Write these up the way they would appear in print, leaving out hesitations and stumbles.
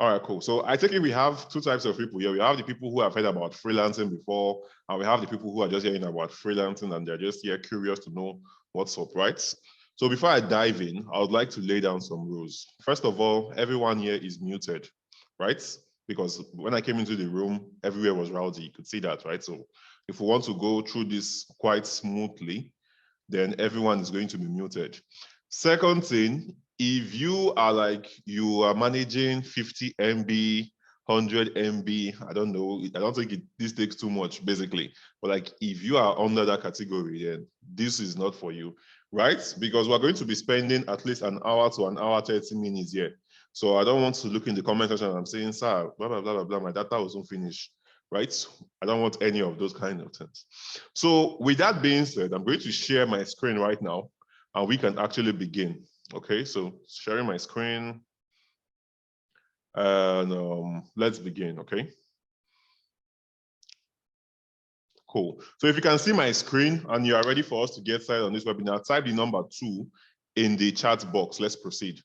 All right, cool. So I take it we have two types of people here. We have the people who have heard about freelancing before, and we have the people who are just hearing about freelancing and they're just here curious to know what's up, right? So before I dive in, I would like to lay down some rules. First of all, everyone here is muted, right? Because when I came into the room, everywhere was rowdy. You could see that, right? So if we want to go through this quite smoothly, then everyone is going to be muted. Second thing, if you are managing 50 MB, 100 MB, I don't know, I don't think this takes too much basically, but like if you are under that category, then this is not for you, right? Because we're going to be spending at least an hour to an hour, 30 minutes here. So I don't want to look in the comment section and I'm saying, sir, blah, blah, blah, blah, blah, my data wasn't finished, right? I don't want any of those kind of things. So with that being said, I'm going to share my screen right now and we can actually begin. Okay, so sharing my screen and let's begin, okay? Cool. So if you can see my screen and you are ready for us to get started on this webinar, type the number 2 in the chat box. Let's proceed.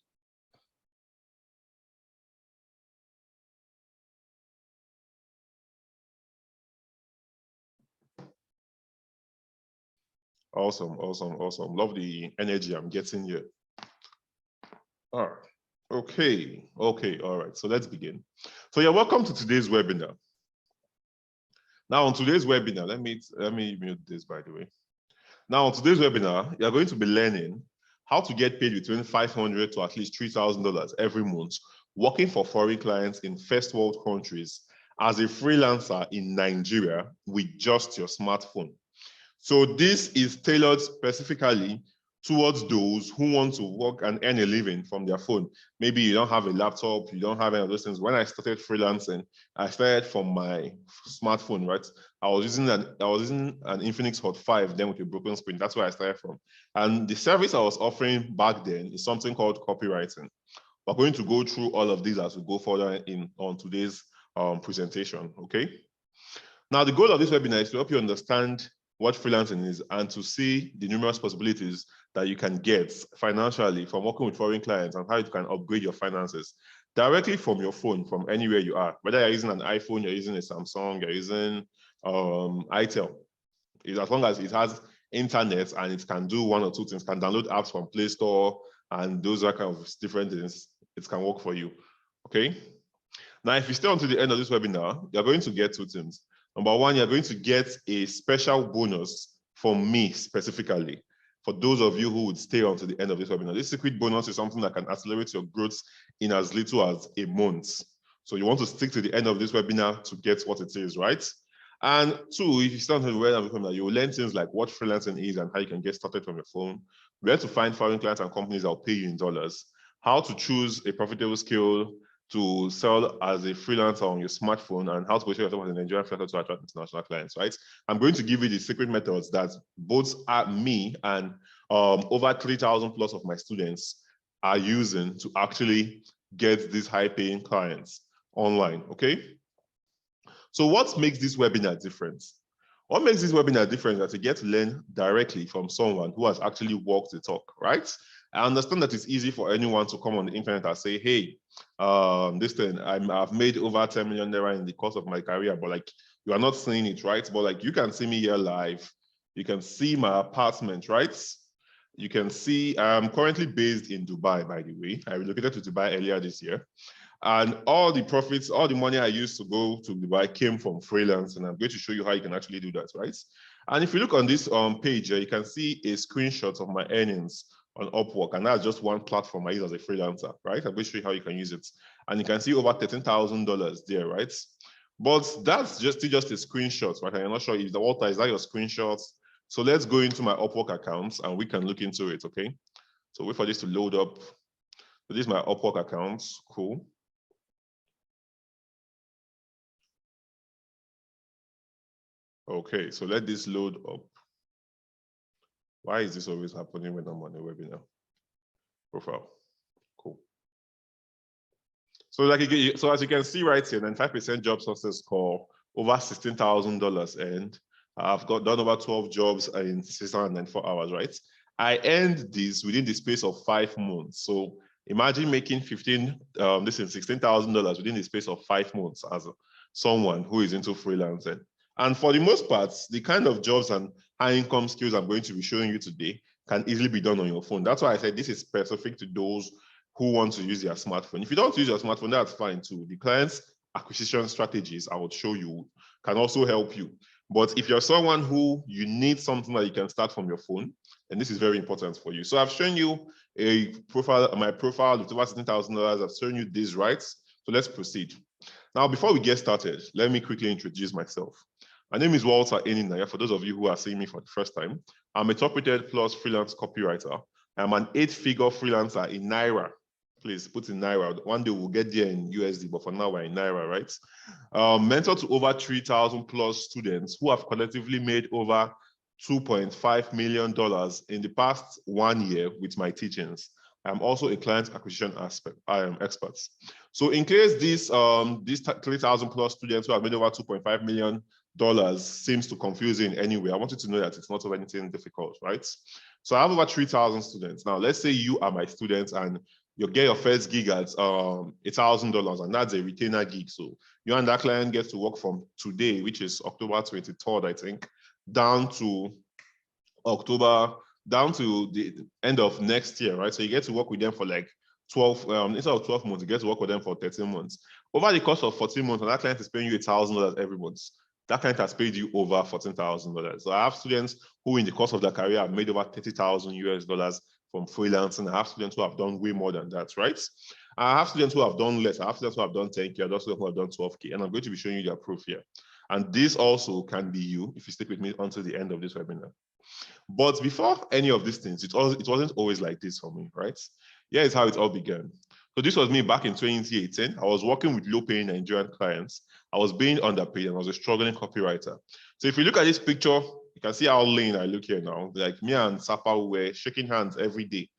Awesome, awesome, awesome. Love the energy I'm getting here. All right. Okay, all right. So let's begin. So you're welcome to today's webinar. Now on today's webinar, let me mute this by the way. Now on today's webinar, you're going to be learning how to get paid between $500 to at least $3,000 every month, working for foreign clients in first world countries as a freelancer in Nigeria with just your smartphone. So this is tailored specifically towards those who want to work and earn a living from their phone. Maybe you don't have a laptop, you don't have any of those things. When I started freelancing, I started from my smartphone, right? I was using an Infinix Hot 5 then with a broken screen. That's where I started from. And the service I was offering back then is something called copywriting. We're going to go through all of these as we go further on today's presentation, okay? Now, the goal of this webinar is to help you understand what freelancing is and to see the numerous possibilities that you can get financially from working with foreign clients and how you can upgrade your finances directly from your phone, from anywhere you are. Whether you're using an iPhone, you're using a Samsung, you're using itel. As long as it has internet and it can do one or two things, can download apps from Play Store and those are kind of different things, it can work for you, okay? Now, if you stay until the end of this webinar, you're going to get two things. Number one, you're going to get a special bonus from me specifically for those of you who would stay until the end of this webinar. This secret bonus is something that can accelerate your growth in as little as a month. So you want to stick to the end of this webinar to get what it is, right? And two, if you start until the end of the webinar, you will learn things like what freelancing is and how you can get started from your phone, where to find foreign clients and companies that will pay you in dollars, how to choose a profitable skill to sell as a freelancer on your smartphone, and how to position yourself as a Nigerian freelancer to attract international clients, right? I'm going to give you the secret methods that both me and over 3,000 plus of my students are using to actually get these high-paying clients online, okay? So what makes this webinar different? What makes this webinar different is that you get to learn directly from someone who has actually walked the talk, right? I understand that it's easy for anyone to come on the internet and say, hey, this thing, I've made over 10 million naira in the course of my career, but like, you are not seeing it, right? But like, you can see me here live. You can see my apartment, right? You can see I'm currently based in Dubai, by the way. I relocated to Dubai earlier this year. And all the profits, all the money I used to go to Dubai came from freelance. And I'm going to show you how you can actually do that, right? And if you look on this page, you can see a screenshot of my earnings on Upwork, and that's just one platform I use as a freelancer, right? I'm going to show you how you can use it. And you can see over $13,000 there, right? But that's just a screenshot, right? I'm not sure if Walter, is that your screenshots? So let's go into my Upwork accounts and we can look into it, okay? So wait for this to load up. So this is my Upwork account, cool. Okay, so let this load up. Why is this always happening when I'm on a webinar? Profile, cool. So as you can see right here, 95% job success score, over $16,000 earned. I've done over 12 jobs in 604 hours, right? I earned this within the space of 5 months. So Imagine making $16,000 within the space of 5 months as someone who is into freelancing. And for the most part, the kind of jobs and high income skills I'm going to be showing you today can easily be done on your phone. That's why I said this is specific to those who want to use their smartphone. If you don't use your smartphone, that's fine too. The client's acquisition strategies I would show you can also help you. But if you're someone who you need something that you can start from your phone, then this is very important for you. So I've shown you a profile, my profile with over $16,000. I've shown you these rights. So let's proceed. Now, before we get started, let me quickly introduce myself. My name is Walter Eninaya. For those of you who are seeing me for the first time, I'm a top-rated plus freelance copywriter. I'm an 8-figure freelancer in Naira. Please put in Naira. One day we'll get there in USD, but for now we're in Naira, right? Mentor to over 3,000 plus students who have collectively made over $2.5 million in the past 1 year with my teachings. I'm also a client acquisition expert. So in case these 3,000 plus students who have made over $2.5 million seems to confuse you in any way, I want you to know that it's not of anything difficult, right? So I have over 3,000 students. Now, let's say you are my student and you get your first gig at $1,000, and that's a retainer gig. So you and that client get to work from today, which is October 23rd, I think, down to the end of next year, right? So you get to work with them for like 12, instead of 12 months, you get to work with them for 13 months. Over the course of 14 months, and that client is paying you $1,000 every month. That client has paid you over $14,000. So I have students who in the course of their career have made over $30,000 from freelancing. I have students who have done way more than that, right? I have students who have done less. I have students who have done 10K. I have students who have done 12K. And I'm going to be showing you their proof here. And this also can be you if you stick with me until the end of this webinar. But before any of these things, it wasn't always like this for me, right? Here is how it all began. So this was me back in 2018. I was working with low-paying Nigerian clients. I was being underpaid and I was a struggling copywriter. So if you look at this picture, you can see how lean I look here now. Like me and Sapa were shaking hands every day.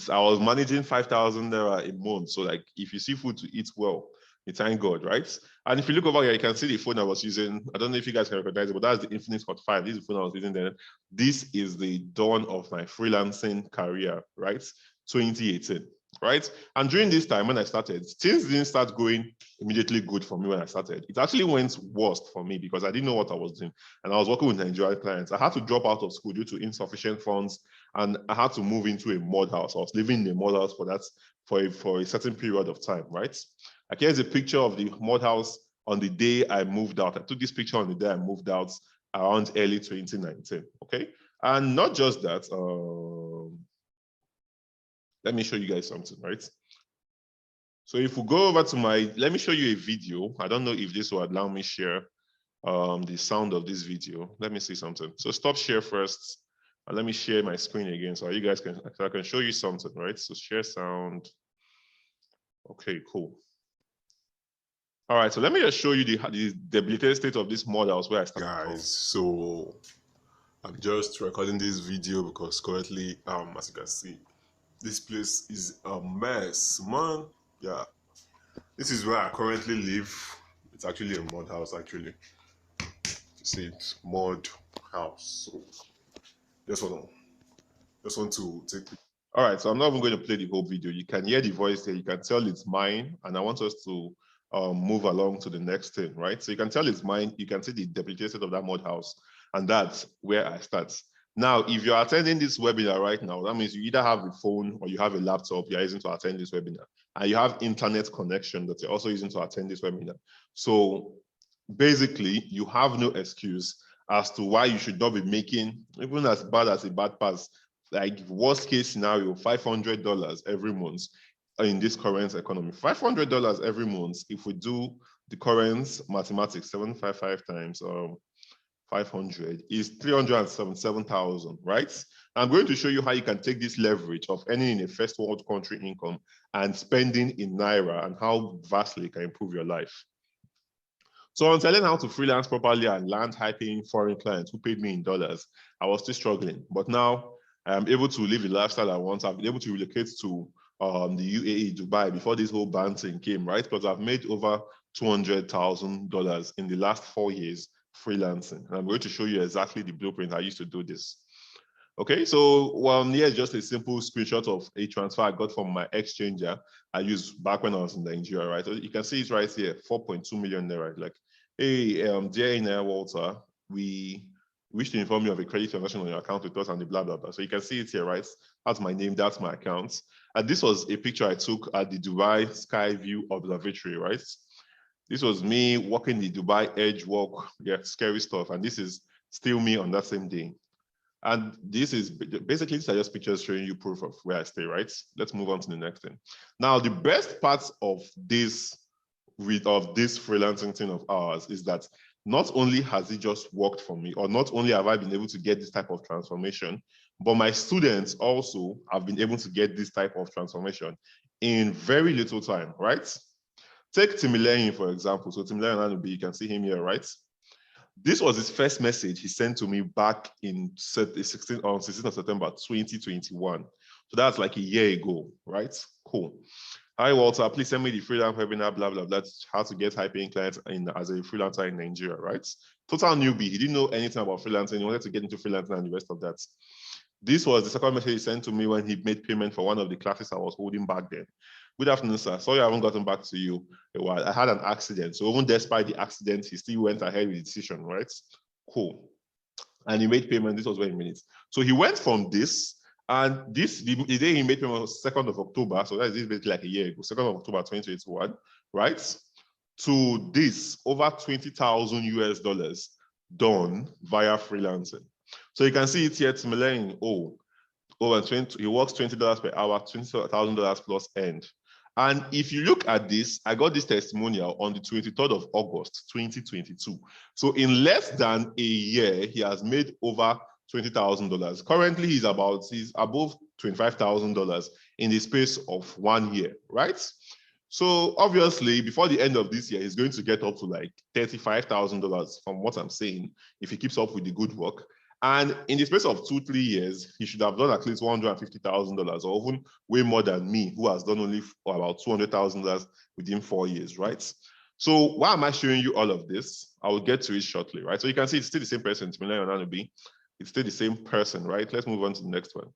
I was managing 5,000 naira a month. So like if you see food to eat well, you thank God, right? And if you look over here, you can see the phone I was using. I don't know if you guys can recognize it, but that's the Infinix Hot 5. This is the phone I was using then. This is the dawn of my freelancing career, right? 2018, right? And during this time when I started, things didn't start going immediately good for me when I started. It actually went worst for me because I didn't know what I was doing. And I was working with Nigerian clients. I had to drop out of school due to insufficient funds, and I had to move into a mud house. I was living in a mud house for a certain period of time, right? Like here's a picture of the mud house on the day I moved out. I took this picture on the day I moved out around early 2019, okay? And not just that, let me show you guys something, right? So if we go over to let me show you a video. I don't know if this will allow me share the sound of this video. Let me see something. So stop share first, and let me share my screen again so you guys I can show you something, right? So share sound. Okay, cool. All right, so let me just show you the debilitated state of this models where I started. Guys, so I'm just recording this video because currently, as you can see, this place is a mess, man. Yeah, this is where I currently live. It's actually a mud house, actually. You see, it's mud house. So just want to take. All right, so I'm not even going to play the whole video. You can hear the voice there. You can tell it's mine, and I want us to move along to the next thing, right? So you can tell it's mine. You can see the debilitated of that mud house, and that's where I start. Now, if you're attending this webinar right now, that means you either have a phone or you have a laptop you're using to attend this webinar, and you have internet connection that you're also using to attend this webinar. So basically, you have no excuse as to why you should not be making, even as bad as a bad pass, like worst case scenario, $500 every month in this current economy. $500 every month, if we do the current mathematics, 755 times 500 is 377,000, right? I'm going to show you how you can take this leverage of earning in a first world country income and spending in Naira and how vastly it can improve your life. So until I learned how to freelance properly and land high-paying foreign clients who paid me in dollars, I was still struggling. But now I'm able to live the lifestyle I want. I've been able to relocate to the UAE, Dubai, before this whole ban thing came, right? Because I've made over $200,000 in the last 4 years freelancing. And I'm going to show you exactly the blueprint I used to do this. Okay, so here's just a simple screenshot of a transfer I got from my exchanger I used back when I was in Nigeria, right? So you can see it right here, 4.2 million naira. Like, hey, dear Ina Walter, we wish to inform you of a credit transaction on your account with us and the blah blah blah. So you can see it here, right? That's my name, that's my account. And this was a picture I took at the Dubai Skyview Observatory, right? This was me walking the Dubai Edge Walk, yeah, scary stuff. And this is still me on that same day. And this is basically, these are just pictures showing you proof of where I stay, right? Let's move on to the next thing. Now, the best part of this freelancing thing of ours is that not only has it just worked for me, or not only have I been able to get this type of transformation, but my students also have been able to get this type of transformation in very little time, right? Take Timileyin, for example. So Timileyin Anubi, you can see him here, right? This was his first message he sent to me back in 16th of September 2021. So that's like a year ago, right? Cool. Hi, Walter. Please send me the freelance webinar, blah, blah, blah. How to get high-paying clients as a freelancer in Nigeria, right? Total newbie. He didn't know anything about freelancing. He wanted to get into freelancing and the rest of that. This was the second message he sent to me when he made payment for one of the classes I was holding back then. Good afternoon, sir. Sorry I haven't gotten back to you a while. I had an accident. So even despite the accident, he still went ahead with the decision, right? Cool. And he made payment. This was when he made it. So he went from this, and the day he made payment was 2nd of October. So that is basically like a year ago, 2nd of October 2021, right? To this, over 20,000 US dollars done via freelancing. So you can see it here, Timileyin, he works $20 per hour, $20,000 plus end. And if you look at this, I got this testimonial on the 23rd of August, 2022. So in less than a year, he has made over $20,000. Currently, he's above $25,000 in the space of 1 year, right? So obviously, before the end of this year, he's going to get up to like $35,000 from what I'm saying, if he keeps up with the good work. And in the space of 2-3 years, he should have done at least $150,000, or even way more than me, who has done only about $200,000 within 4 years, right? So why am I showing you all of this? I will get to it shortly, right? So you can see it's still the same person, Timileyin Onanubi. It's still the same person, right? Let's move on to the next one.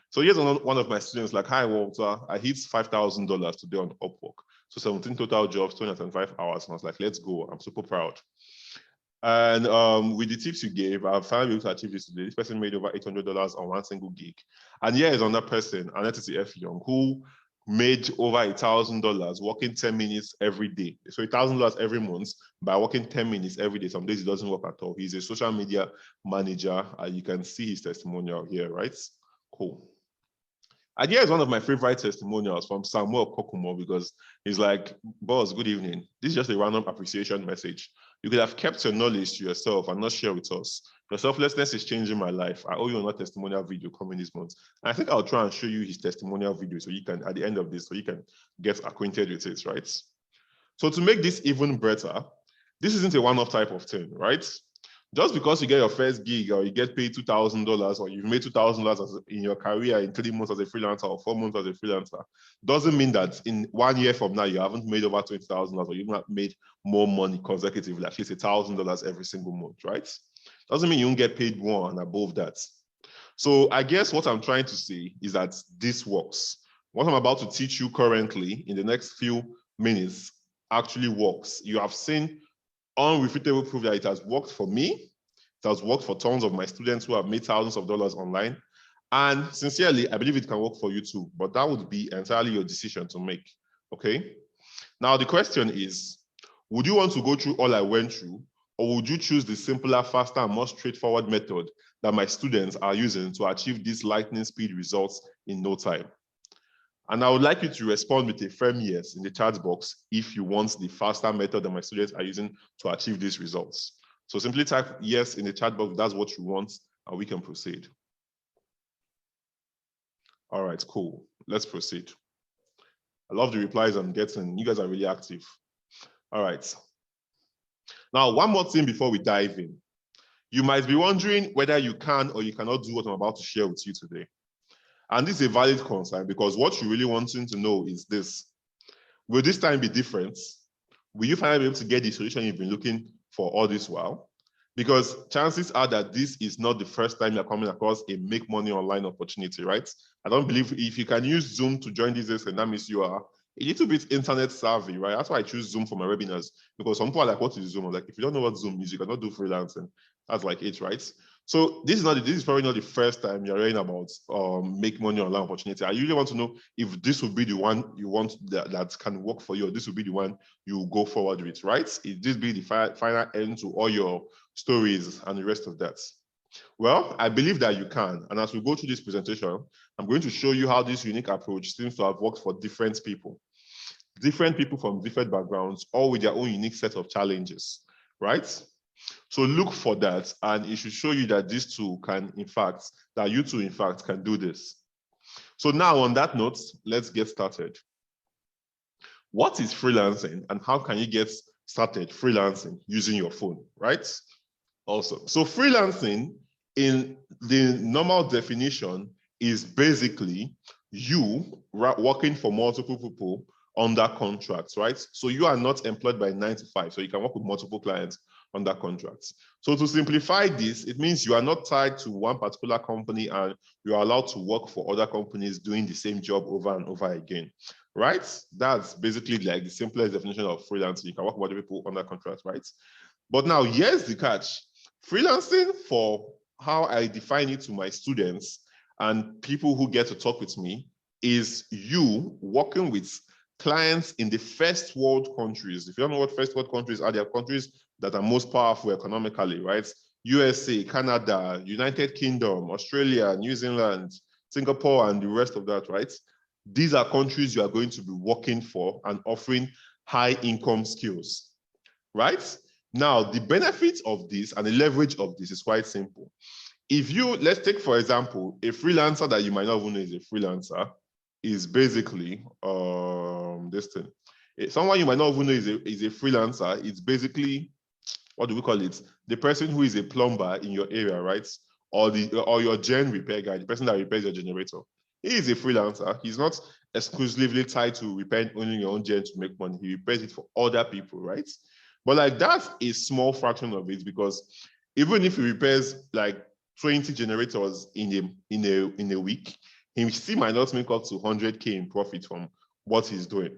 So here's one of my students, like, hi, Walter, I hit $5,000 today on Upwork. So 17 total jobs, 205 hours. And I was like, let's go. I'm super proud. And with the tips you gave, I've finally able to achieve this today. This person made over $800 on one single gig. And here is another person, Anetiti F. Young, who made over $1,000 working 10 minutes every day. So $1,000 every month by working 10 minutes every day. Some days it doesn't work at all. He's a social media manager. You can see his testimonial here, right? Cool. And here is one of my favorite testimonials from Samuel Kokumo, because he's like, boss, good evening. This is just a random appreciation message. You could have kept your knowledge to yourself and not share with us. Your selflessness is changing my life. I owe you another testimonial video coming this month. And I think I'll try and show you his testimonial video so you can, at the end of this, so you can get acquainted with it, right? So to make this even better, this isn't a one-off type of thing, right? Just because you get your first gig or you get paid $2,000 or you've made $2,000 in your career in 3 months as a freelancer or 4 months as a freelancer, doesn't mean that in 1 year from now you haven't made over $20,000 or you've not made more money consecutively, at least $1,000 every single month, right? Doesn't mean you won't get paid more and above that. So I guess what I'm trying to say is that this works. What I'm about to teach you currently in the next few minutes actually works. You have seen unrefutable proof that it has worked for me. It has worked for tons of my students who have made thousands of dollars online. And sincerely, I believe it can work for you too, but that would be entirely your decision to make, okay? Now, the question is, would you want to go through all I went through, or would you choose the simpler, faster, and more straightforward method that my students are using to achieve these lightning speed results in no time? And I would like you to respond with a firm yes in the chat box if you want the faster method that my students are using to achieve these results. So simply type yes in the chat box if that's what you want, and we can proceed. All right, cool. Let's proceed. I love the replies I'm getting. You guys are really active. All right. Now, one more thing before we dive in. You might be wondering whether you can or you cannot do what I'm about to share with you today. And this is a valid concern, because what you really wanting to know is this: will this time be different? Will you finally be able to get the solution you've been looking for all this while? Because chances are that this is not the first time you're coming across a make money online opportunity, right? I don't believe if you can use Zoom to join this, and that means you are a little bit internet savvy, right? That's why I choose Zoom for my webinars, because some people are like, what is Zoom? I'm like, if you don't know what Zoom is, you cannot do freelancing. That's like it, right? So this is probably not the first time you're hearing about make money online opportunity. I usually want to know if this will be the one you want that can work for you, or this will be the one you go forward with, right? If this be the final end to all your stories and the rest of that. Well, I believe that you can. And as we go through this presentation, I'm going to show you how this unique approach seems to have worked for different people from different backgrounds, all with their own unique set of challenges, right? So look for that, and it should show you that these two can, you two, in fact, can do this. So now on that note, let's get started. What is freelancing, and how can you get started freelancing using your phone, right? Awesome. So freelancing, in the normal definition, is basically you working for multiple people under contracts, right? So you are not employed by 9 to 5, so you can work with multiple clients under contracts. So to simplify this, it means you are not tied to one particular company and you are allowed to work for other companies doing the same job over and over again, right? That's basically like the simplest definition of freelancing. You can work with other people under contracts, right? But now here's the catch. Freelancing, for how I define it to my students and people who get to talk with me, is you working with clients in the first world countries. If you don't know what first world countries are, they are countries that are most powerful economically, right? USA, Canada, United Kingdom, Australia, New Zealand, Singapore, and the rest of that, right? These are countries you are going to be working for and offering high income skills, right? Now, the benefit of this and the leverage of this is quite simple. If you, let's take, for example, a freelancer that you might not even know is a freelancer, is basically this thing. Someone you might not even know is a freelancer. It's basically, what do we call it? The person who is a plumber in your area, right? Or your gen repair guy, the person that repairs your generator. He is a freelancer. He's not exclusively tied to repairing only your own gen to make money. He repairs it for other people, right? But like that's a small fraction of it, because even if he repairs like 20 generators in a week, he still might not make up to 100K in profit from what he's doing.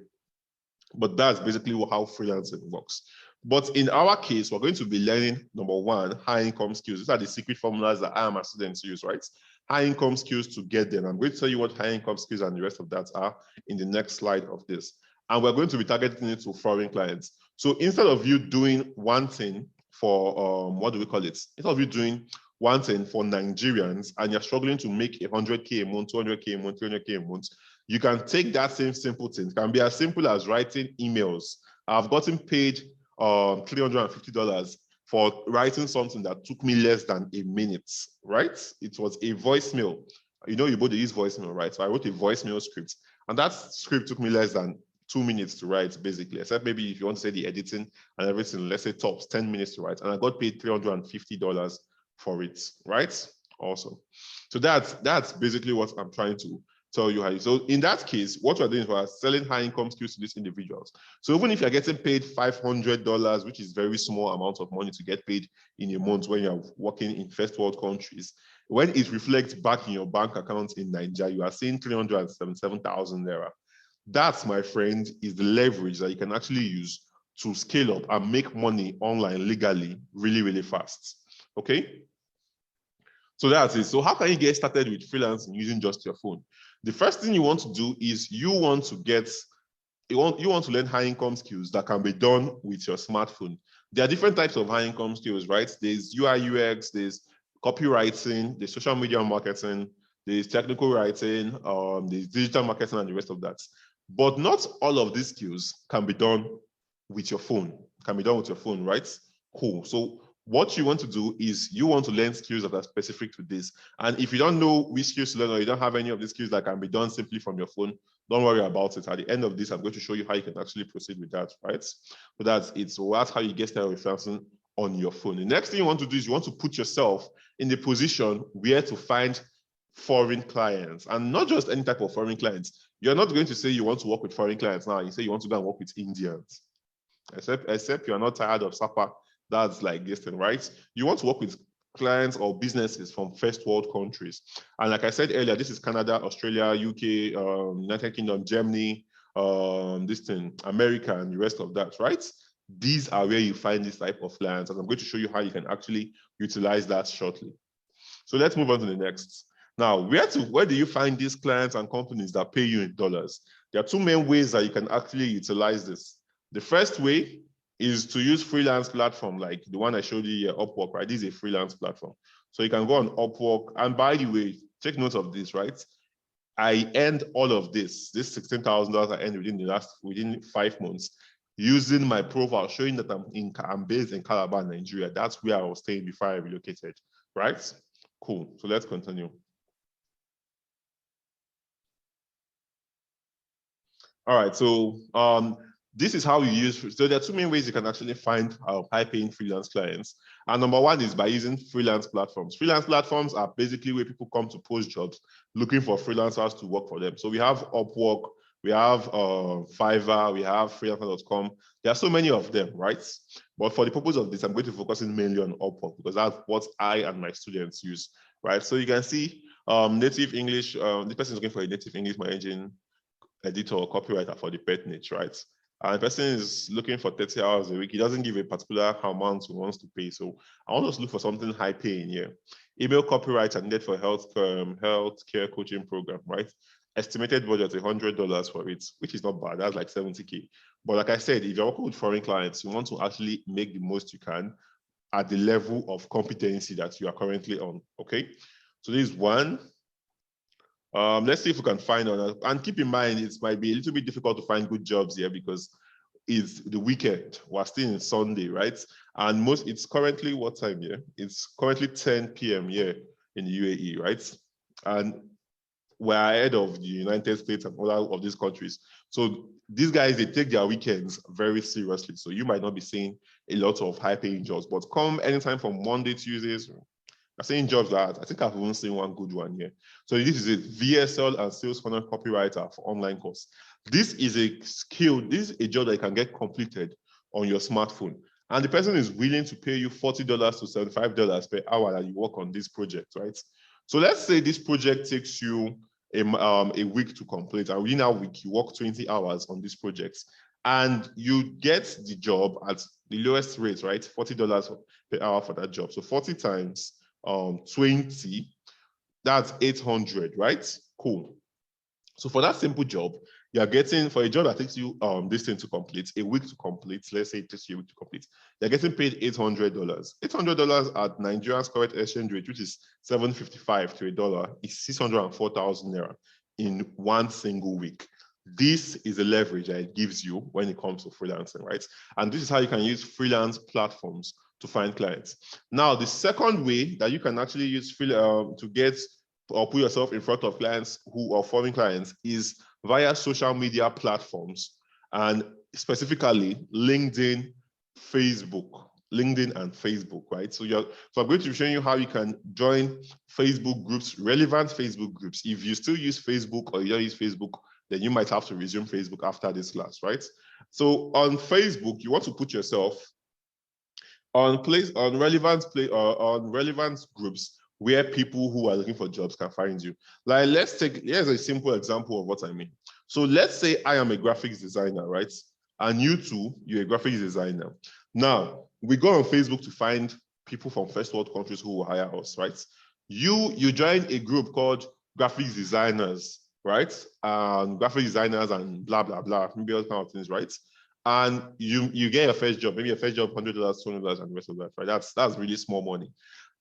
But that's basically how freelancing works. But in our case, we're going to be learning, number one, high income skills. These are the secret formulas that I am a student use, right? High income skills to get them. I'm going to tell you what high income skills and the rest of that are in the next slide of this. And we're going to be targeting it to foreign clients. So instead of you doing one thing for, what do we call it? Instead of you doing one thing for Nigerians and you're struggling to make 100K a month, 200K a month, 300K a month, you can take that same simple thing. It can be as simple as writing emails. I've gotten paid $350 for writing something that took me less than a minute, right? It was a voicemail. You know, you both use voicemail, right? So I wrote a voicemail script, and that script took me less than 2 minutes to write, basically, except maybe if you want to say the editing and everything, let's say tops 10 minutes to write, and I got paid $350 for it, right? Awesome. So that's basically what I'm trying to tell you how. So in that case, what we're doing is we're selling high income skills to these individuals. So even if you're getting paid $500, which is very small amount of money to get paid in a month when you're working in first world countries, when it reflects back in your bank account in Nigeria, you are seeing 377,000 naira. That, my friend, is the leverage that you can actually use to scale up and make money online legally really, really fast. Okay? So that's it. So how can you get started with freelancing using just your phone? The first thing you want to do is you want to learn high income skills that can be done with your smartphone. There are different types of high income skills, right? There's UI UX, there's copywriting, there's social media marketing, there's technical writing, there's digital marketing and the rest of that. But not all of these skills can be done with your phone. Right? Cool. So what you want to do is you want to learn skills that are specific to this. And if you don't know which skills to learn, or you don't have any of these skills that can be done simply from your phone, don't worry about it. At the end of this, I'm going to show you how you can actually proceed with that, right? So that's it. So that's how you get started with freelancing on your phone. The next thing you want to do is you want to put yourself in the position where to find foreign clients, and not just any type of foreign clients. You're not going to say you want to work with foreign clients now. You say you want to go and work with Indians, except you're not tired of Sapa That's like this thing, right? You want to work with clients or businesses from first world countries. And like I said earlier, this is Canada, Australia, UK, United Kingdom, Germany, this thing, America, and the rest of that, right? These are where you find this type of clients. And I'm going to show you how you can actually utilize that shortly. So let's move on to the next. Now, where do you find these clients and companies that pay you in dollars? There are two main ways that you can actually utilize this. The first way is to use freelance platform like the one I showed you here, Upwork, right? This is a freelance platform. So you can go on Upwork. And by the way, take note of this, right? I earned all of this $16,000 I earned within 5 months using my profile, showing that I'm based in Calabar, Nigeria. That's where I was staying before I relocated, right? Cool. So let's continue. All right. So this is how you use. So there are two main ways you can actually find high-paying freelance clients. And number one is by using freelance platforms. Freelance platforms are basically where people come to post jobs looking for freelancers to work for them. So we have Upwork, we have Fiverr, we have freelancer.com. There are so many of them, right? But for the purpose of this, I'm going to focus mainly on Upwork because that's what I and my students use, right? So you can see native English, the person is looking for a native English managing editor or copywriter for the pet niche, right? And the person is looking for 30 hours a week. He doesn't give a particular amount he wants to pay. So I want us to look for something high paying here. Email copywriter needed for healthcare coaching program, right? Estimated budget $100 for it, which is not bad. That's like 70K. But like I said, if you're working with foreign clients, you want to actually make the most you can at the level of competency that you are currently on, okay? So this is one. Let's see if we can find on. And keep in mind, it might be a little bit difficult to find good jobs here because it's the weekend. We're still in Sunday, right? And it's currently what time here? It's currently 10 p.m. here in the UAE, right? And we're ahead of the United States and all of these countries. So these guys, they take their weekends very seriously. So you might not be seeing a lot of high-paying jobs, but come anytime from Monday, Tuesdays, I'm saying jobs that I think I've even seen one good one here. So this is a VSL and sales funnel copywriter for online course. This is a skill, this is a job that you can get completed on your smartphone. And the person is willing to pay you $40 to $75 per hour that you work on this project, right? So let's say this project takes you a week to complete, and within a week, you work 20 hours on this project. And you get the job at the lowest rate, right? $40 per hour for that job. So 40 times 20, that's 800, right? Cool. So for that simple job, you're getting, for a job that takes you this thing to complete, a week to complete, let's say it takes you a week to complete, you're getting paid $800. $800 at Nigeria's current exchange rate, which is 7.55 to $1, is 604,000 naira in one single week. This is the leverage that it gives you when it comes to freelancing, right? And this is how you can use freelance platforms to find clients. Now, the second way that you can actually use to get or put yourself in front of clients who are foreign clients is via social media platforms, and specifically LinkedIn, Facebook, LinkedIn and Facebook, right? So I'm going to be showing you how you can join Facebook groups, relevant Facebook groups. If you still use Facebook or you don't use Facebook, then you might have to resume Facebook after this class, right? So on Facebook, you want to put yourself on relevant groups where people who are looking for jobs can find you. Like, here's a simple example of what I mean. So let's say I am a graphics designer, right? And you too, you're a graphics designer. Now, we go on Facebook to find people from first world countries who will hire us, right? You join a group called graphics designers, right? Graphic designers and blah, blah, blah, maybe all kind of things, right? And you get your first job, maybe your first job, $100, $200, and the rest of that, right? That's really small money.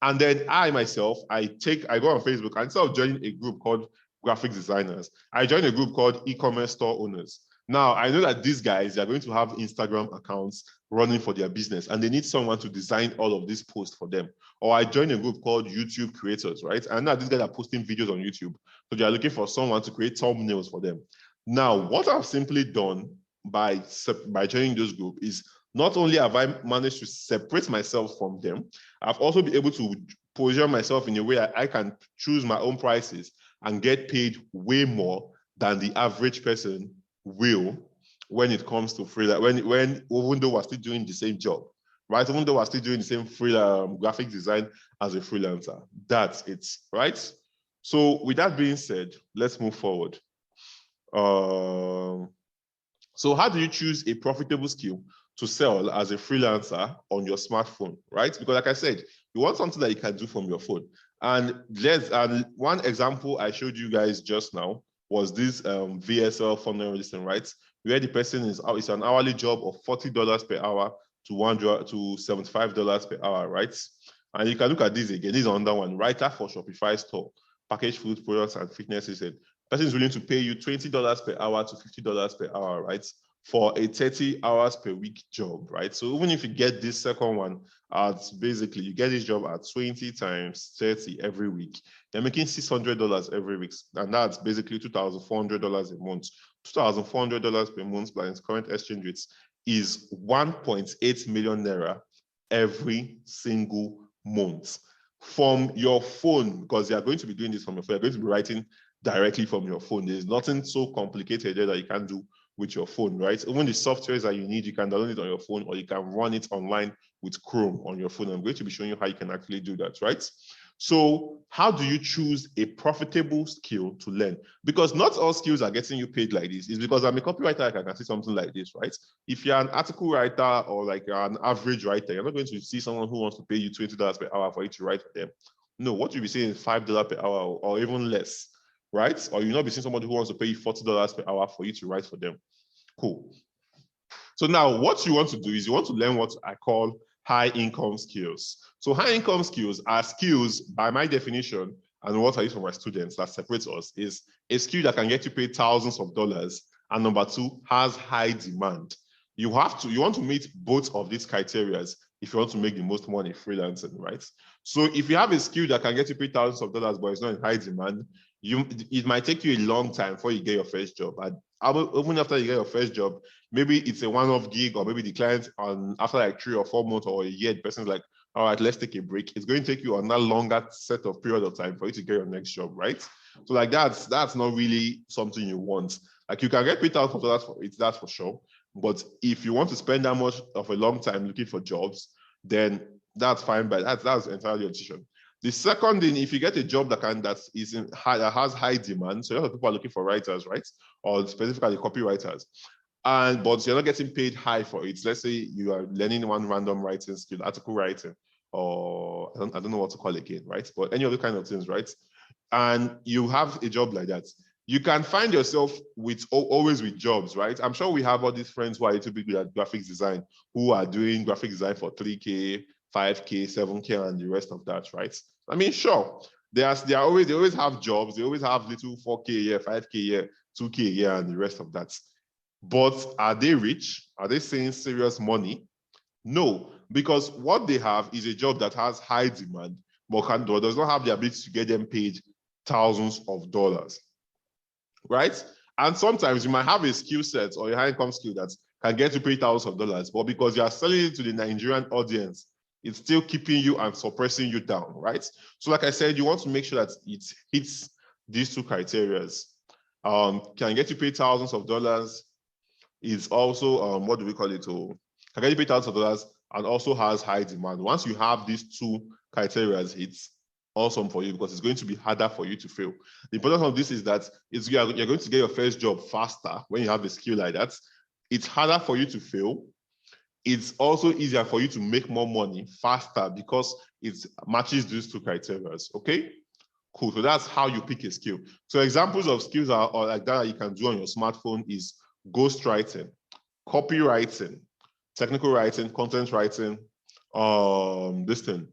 And then I myself, I go on Facebook, and instead of joining a group called graphic designers, I join a group called e-commerce store owners. Now, I know that these guys, they're going to have Instagram accounts running for their business, and they need someone to design all of these posts for them. Or I join a group called YouTube creators, right? And now these guys are posting videos on YouTube. So they are looking for someone to create thumbnails for them. Now, what I've simply done by joining those groups is not only have I managed to separate myself from them, I've also been able to position myself in a way I can choose my own prices and get paid way more than the average person will when it comes to freelance, when even though we're still doing the same job. right? Even though we're still doing the same graphic design as a freelancer. That's it, right? So with that being said, let's move forward. So how do you choose a profitable skill to sell as a freelancer on your smartphone, right? Because like I said, you want something that you can do from your phone. And one example I showed you guys just now was this VSL funnel listing, right? Where the person it's an hourly job of $40 per hour to $75 per hour, right? And you can look at this again. This is another one, writer for Shopify store, packaged food products and fitness. He said, person is willing to pay you $20 per hour to $50 per hour, right? For a 30 hours per week job, right? So even if you get this second one, basically you get this job at 20 times 30 every week, you're making $600 every week. And that's basically $2,400 a month. $2,400 per month by its current exchange rates is 1.8 million naira every single month from your phone, because you are going to be doing this from your phone. You're going to be writing directly from your phone. There's nothing so complicated there that you can do with your phone, right? Even the softwares that you need, you can download it on your phone or you can run it online with Chrome on your phone. I'm going to be showing you how you can actually do that, right? So how do you choose a profitable skill to learn? Because not all skills are getting you paid like this. It's because I'm a copywriter, I can see something like this, right? If you're an article writer or like an average writer, you're not going to see someone who wants to pay you $20 per hour for you to write for them. No, what you'll be saying is $5 per hour or even less, right? Or you'll not be seeing somebody who wants to pay you $40 per hour for you to write for them. Cool. So now what you want to do is you want to learn what I call high income skills. So high income skills are skills, by my definition, and what I use for my students that separates us, is a skill that can get you paid thousands of dollars, and number two, has high demand. You want to meet both of these criteria if you want to make the most money freelancing, right? So if you have a skill that can get you paid thousands of dollars, but it's not in high demand, it might take you a long time before you get your first job. And even after you get your first job, maybe it's a one-off gig, or maybe the client after like 3 or 4 months or a year, the person's like, all right, let's take a break. It's going to take you on that longer set of period of time for you to get your next job, right? So like that's not really something you want. Like you can get paid thousands of dollars for it, that's for sure. But if you want to spend that much of a long time looking for jobs, then that's fine, but that's entirely your decision. The second thing, if you get a job that has high demand, so a lot of people are looking for writers, right? Or specifically copywriters, but you're not getting paid high for it. Let's say you are learning one random writing skill, article writing, or I don't know what to call it again, right? But any other kind of things, right? And you have a job like that, you can find yourself always with jobs, right? I'm sure we have all these friends who are a little bit good at graphic design, who are doing graphic design for 3K, 5K, 7K, and the rest of that, right? I mean, sure, they always have jobs. They always have little 4K a year, 5K a year, 2K a year, and the rest of that. But are they rich? Are they saying serious money? No, because what they have is a job that has high demand, but does not have the ability to get them paid thousands of dollars, right? And sometimes you might have a skill set or a high income skill that can get you paid thousands of dollars, but because you are selling it to the Nigerian audience, it's still keeping you and suppressing you down, right? So like I said, you want to make sure that it hits these two criteria. Can get you paid thousands of dollars, is also, what do we call it? Can get you paid thousands of dollars and also has high demand. Once you have these two criteria, it's awesome for you because it's going to be harder for you to fail. The importance of this is that you're going to get your first job faster when you have a skill like that. It's harder for you to fail. It's also easier for you to make more money faster because it matches these two criteria, okay? Cool, so that's how you pick a skill. So examples of skills are like that you can do on your smartphone is ghostwriting, copywriting, technical writing, content writing, graphics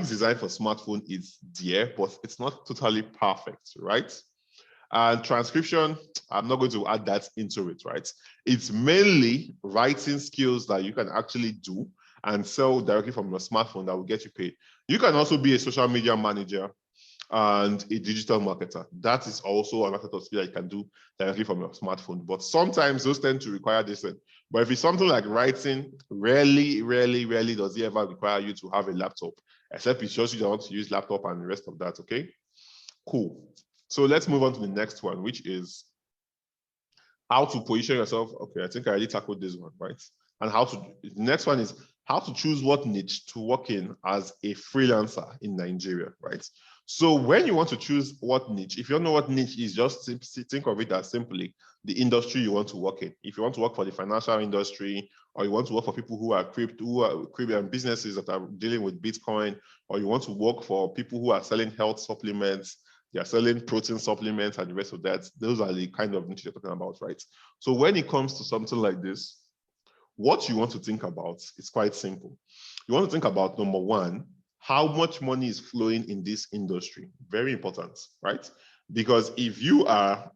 design for smartphone is there, but it's not totally perfect, right? And transcription, I'm not going to add that into it, right? It's mainly writing skills that you can actually do and sell directly from your smartphone that will get you paid. You can also be a social media manager and a digital marketer. That is also a method of skill that you can do directly from your smartphone. But sometimes those tend to require this. But if it's something like writing, rarely does it ever require you to have a laptop, except it shows you don't want to use laptop and the rest of that, okay? Cool. So let's move on to the next one, which is how to position yourself. Okay, I think I already tackled this one, right? And the next one is how to choose what niche to work in as a freelancer in Nigeria, right? So when you want to choose what niche, if you don't know what niche is, just think of it as simply the industry you want to work in. If you want to work for the financial industry, or you want to work for people who are crypto businesses that are dealing with Bitcoin, or you want to work for people who are selling health supplements, they are selling protein supplements and the rest of that, those are the kind of niche you're talking about, right? So when it comes to something like this, what you want to think about is quite simple. You want to think about, number one, how much money is flowing in this industry. Very important, right? Because if you are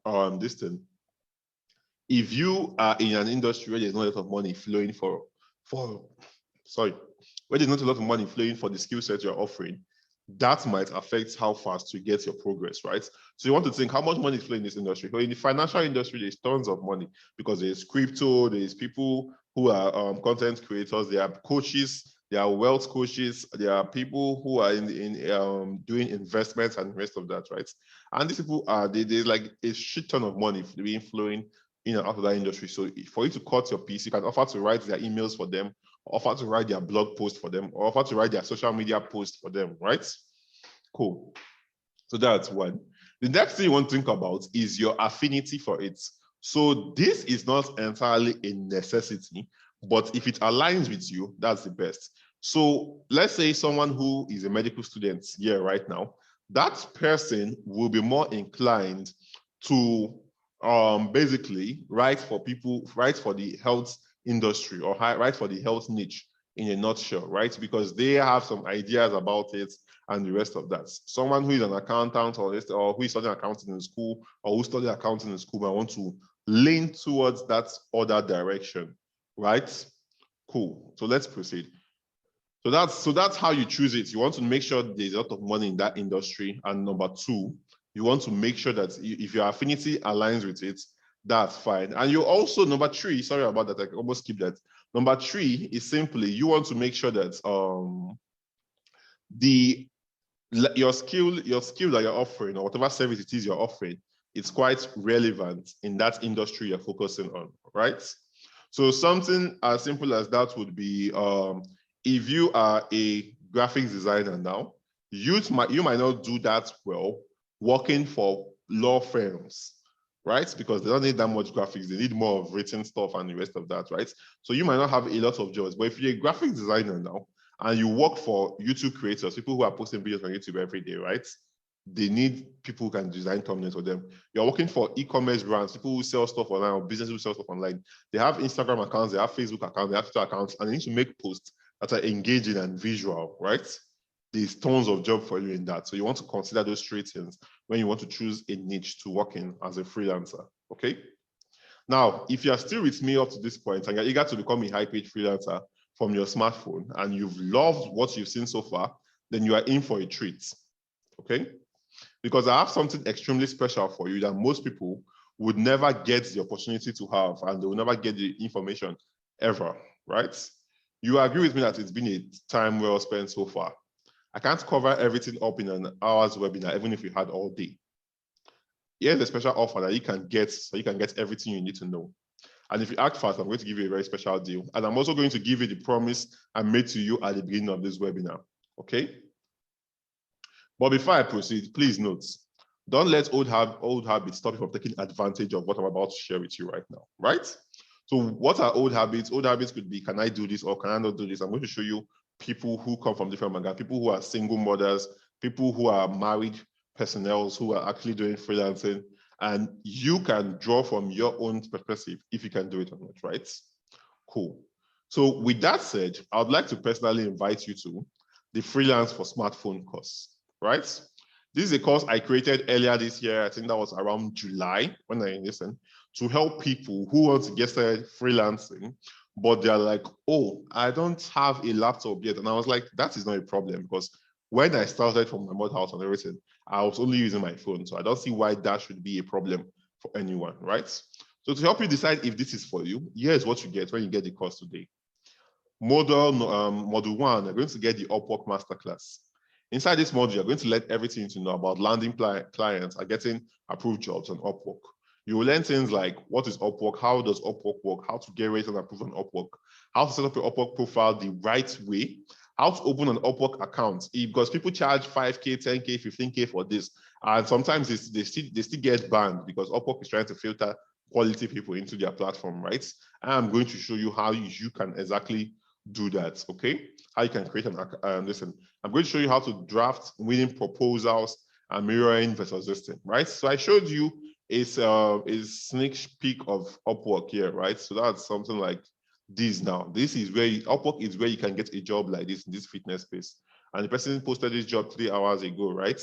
if you are in an industry where there's not a lot of money flowing where there's not a lot of money flowing for the skill set you're offering, that might affect how fast you get your progress, right? So you want to think how much money is flowing in this industry. So in the financial industry, there's tons of money because there's crypto, there's people who are content creators, there are coaches, there are wealth coaches, there are people who are doing investments and the rest of that, right? And these people there's like a shit ton of money being flowing in and out of that industry. So for you to cut your piece, you can offer to write their emails for them, offer to write their blog post for them, or offer to write their social media post for them, right? Cool. So that's one. The next thing you want to think about is your affinity for it. So this is not entirely a necessity, but if it aligns with you, that's the best. So let's say someone who is a medical student here right now, that person will be more inclined to basically write for the health industry, or write for the health niche in a nutshell, right? Because they have some ideas about it and the rest of that. Someone who is an accountant or who is studying accounting in school, or who studied accounting in school, might want to lean towards that other direction, right? Cool. So let's proceed. So that's how you choose it. You want to make sure there's a lot of money in that industry. And number two, you want to make sure that if your affinity aligns with it, that's fine. And you also, number three, sorry about that, I almost skipped that. Number three is simply, you want to make sure that your skill that you're offering, or whatever service it is you're offering, it's quite relevant in that industry you're focusing on, right? So something as simple as that would be, if you are a graphics designer now, you might not do that well working for law firms, right? Because they don't need that much graphics. They need more of written stuff and the rest of that, right? So you might not have a lot of jobs. But if you're a graphics designer now, and you work for YouTube creators, people who are posting videos on YouTube every day, right? They need people who can design thumbnails for them. You're working for e-commerce brands, people who sell stuff online, or businesses who sell stuff online. They have Instagram accounts, they have Facebook accounts, they have Twitter accounts, and they need to make posts that are engaging and visual, right? There's tons of job for you in that. So you want to consider those three things when you want to choose a niche to work in as a freelancer, okay? Now, if you are still with me up to this point and you're eager to become a high-paid freelancer from your smartphone, and you've loved what you've seen so far, then you are in for a treat, okay? Because I have something extremely special for you that most people would never get the opportunity to have, and they will never get the information ever, right? You agree with me that it's been a time well spent so far. I can't cover everything up in an hour's webinar, even if we had all day. Here's a special offer that you can get, so you can get everything you need to know. And if you act fast, I'm going to give you a very special deal. And I'm also going to give you the promise I made to you at the beginning of this webinar, okay? But before I proceed, please note, don't let old habits stop you from taking advantage of what I'm about to share with you right now, right? So what are old habits? Old habits could be, can I do this or can I not do this? I'm going to show you people who come from different backgrounds, people who are single mothers, people who are married personnel who are actually doing freelancing, and you can draw from your own perspective if you can do it or not, right? Cool. So with that said, I would like to personally invite you to the Freelance for Smartphone course, right? This is a course I created earlier this year. I think that was around July when I listened, to help people who want to get started freelancing, but they're like, oh, I don't have a laptop yet. And I was like, that is not a problem, because when I started from my mother house and everything, I was only using my phone. So I don't see why that should be a problem for anyone, right? So to help you decide if this is for you, here's what you get when you get the course today. Module 1, you're going to get the Upwork Masterclass. Inside this module, you're going to learn everything to know about landing clients and getting approved jobs on Upwork. You will learn things like what is Upwork, how does Upwork work, how to get rated and approved on Upwork, how to set up your Upwork profile the right way, how to open an Upwork account. Because people charge 5K, 10K, 15K for this. And sometimes they still get banned because Upwork is trying to filter quality people into their platform, right? I'm going to show you how you can exactly do that, okay? How you can create an, listen, I'm going to show you how to draft winning proposals and mirroring versus listing, right? So I showed you a sneak peek of Upwork here, right? So that's something like this now. This is where Upwork is where you can get a job like this in this fitness space. And the person posted this job 3 hours ago, right?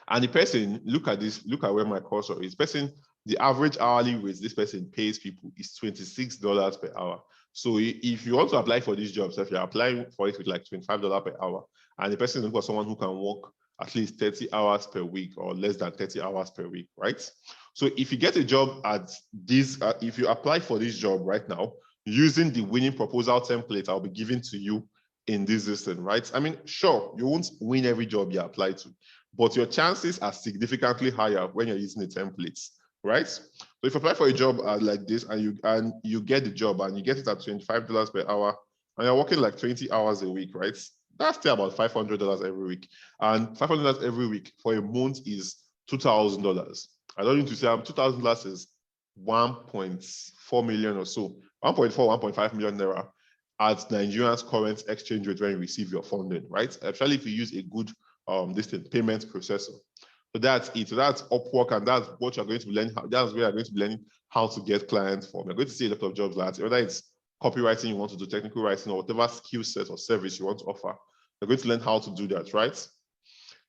And the person, look at this, look at where my cursor is. Person, the average hourly rate this person pays people is $26 per hour. So if you want to apply for this job, so if you're applying for it with like $25 per hour, and the person is looking for someone who can work at least 30 hours per week or less than 30 hours per week, right? So if you get a job at this, if you apply for this job right now, using the winning proposal template I'll be giving to you in this system, right? I mean, sure, you won't win every job you apply to, but your chances are significantly higher when you're using the templates, right? So if you apply for a job like this and you get the job and you get it at $25 per hour and you're working like 20 hours a week, right? That's still about $500 every week. And $500 every week for a month is $2,000. I don't need to say $2,000 is 1.4 million or so, 1.4, 1.5 million naira at Nigeria's current exchange rate when you receive your funding, right? Especially if you use a good payment processor. So that's it. So that's Upwork, and that's what you're going to learn. That's where you're going to be learning how to get clients from. You're going to see a lot of jobs like that, whether it's copywriting you want to do, technical writing, or whatever skill set or service you want to offer. You're going to learn how to do that, right?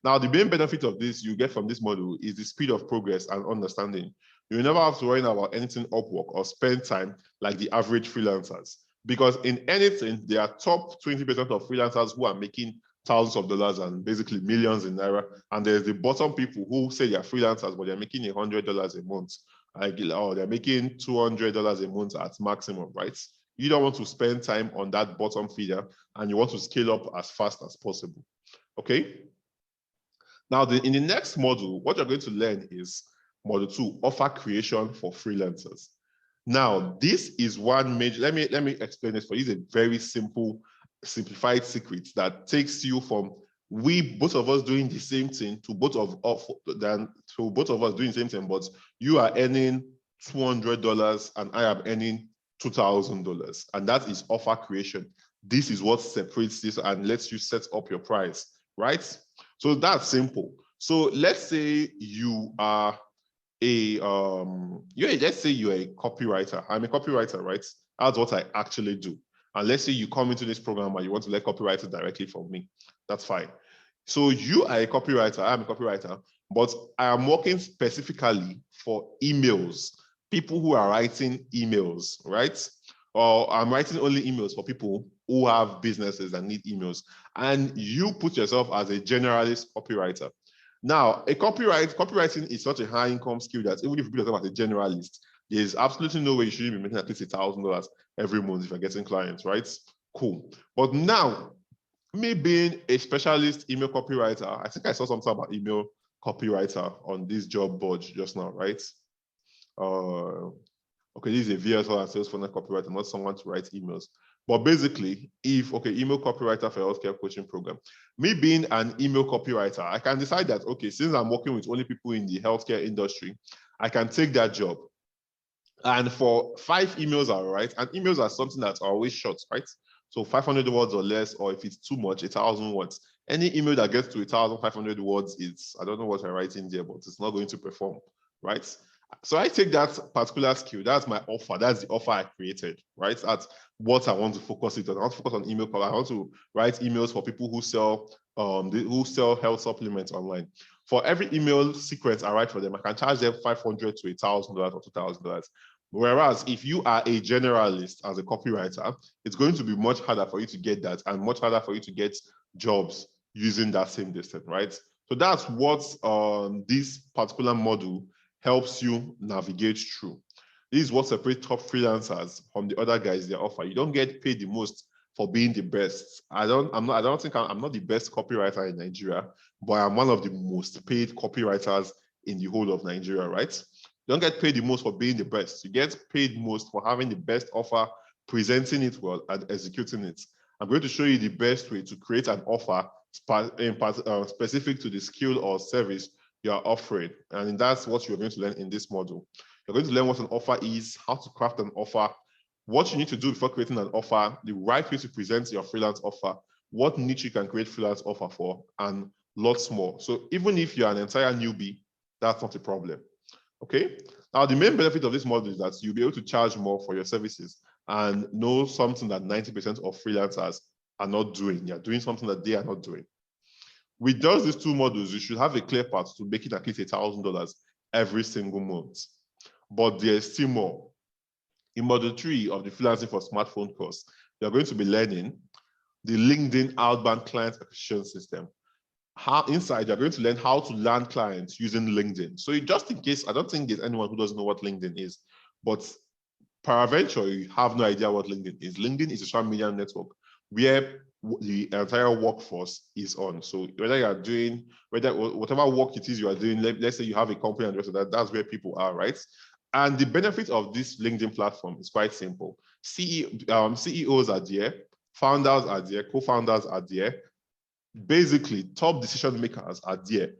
Now, the main benefit of this you get from this model is the speed of progress and understanding. You never have to worry about anything Upwork or spend time like the average freelancers. Because in anything, there are top 20% of freelancers who are making thousands of dollars and basically millions in naira. And there's the bottom people who say they're freelancers, but they're making $100 a month. Like, oh, they're making $200 a month at maximum, right? You don't want to spend time on that bottom feeder, and you want to scale up as fast as possible, okay? Now, in the next module, what you're going to learn is module 2, offer creation for freelancers. Now, this is one major, let me explain this for you. It's a very simple, simplified secret that takes you from both of us doing the same thing to both of us doing the same thing, but you are earning $200 and I am earning $2,000. And that is offer creation. This is what separates this and lets you set up your price, right? So that's simple. So let's say you are let's say you're a copywriter. I'm a copywriter, right? That's what I actually do. And let's say you come into this program and you want to let copywriters directly from me. That's fine. So you are a copywriter, I'm a copywriter, but I am working specifically for emails, people who are writing emails, right? Or I'm writing only emails for people who have businesses and need emails. And you put yourself as a generalist copywriter. Now, copywriting is such a high income skill that even if you put yourself as a generalist, there's absolutely no way you shouldn't be making at least $1,000 every month if you're getting clients, right? Cool. But now, me being a specialist email copywriter, I think I saw something about email copywriter on this job board just now, right? Okay, this is a VSL and sales funnel copywriter, not someone to write emails. But basically, email copywriter for healthcare coaching program. Me being an email copywriter, I can decide that, okay, since I'm working with only people in the healthcare industry, I can take that job. And for 5 emails are right, and emails are something that's always short, right? So 500 words or less, or if it's too much, 1,000 words. Any email that gets to 1,500 words, I don't know what I write in there, but it's not going to perform, right? So I take that particular skill. That's my offer. That's the offer I created, right? That's what I want to focus it on. I want to focus on email. I want to write emails for people who sell health supplements online. For every email sequence I write for them, I can charge them $500 to $1,000 or $2,000. Whereas if you are a generalist as a copywriter, it's going to be much harder for you to get that and much harder for you to get jobs using that same distance, right? So that's what this particular model helps you navigate through. This is what separates top freelancers from the other guys they offer. You don't get paid the most for being the best. I'm not the best copywriter in Nigeria, but I'm one of the most paid copywriters in the whole of Nigeria, right? You don't get paid the most for being the best. You get paid most for having the best offer, presenting it well, and executing it. I'm going to show you the best way to create an offer specific to the skill or service you are offering. And that's what you're going to learn in this module. You're going to learn what an offer is, how to craft an offer, what you need to do before creating an offer, the right way to present your freelance offer, what niche you can create freelance offer for, and lots more. So even if you're an entire newbie, that's not a problem. Okay. Now, the main benefit of this model is that you'll be able to charge more for your services and know something that 90% of freelancers are not doing. You're doing something that they are not doing. With just these two models, you should have a clear path to making at least $1,000 every single month. But there's still more. In module 3 of the Freelancing for Smartphone course, you're going to be learning the LinkedIn outbound client acquisition system. Inside, you're going to learn how to land clients using LinkedIn. So just in case, I don't think there's anyone who doesn't know what LinkedIn is, but peradventure, you have no idea what LinkedIn is. LinkedIn is a social media network where the entire workforce is on. So whether you are doing, whatever work it is you are doing, let's say you have a company and the rest of that, that's where people are, right? And the benefit of this LinkedIn platform is quite simple. CEOs are there, founders are there, co-founders are there. Basically, top decision makers are there,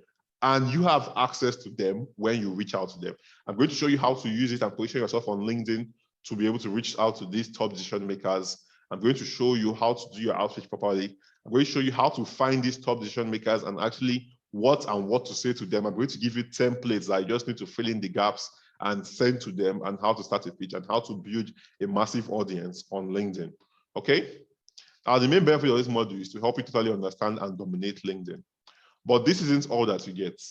and you have access to them when you reach out to them. I'm going to show you how to use it and position yourself on LinkedIn to be able to reach out to these top decision makers. I'm going to show you how to do your outreach properly. I'm going to show you how to find these top decision makers and actually what to say to them. I'm going to give you templates that you just need to fill in the gaps and send to them, and how to start a pitch and how to build a massive audience on LinkedIn. Okay? Now, the main benefit of this module is to help you totally understand and dominate LinkedIn. But this isn't all that you get.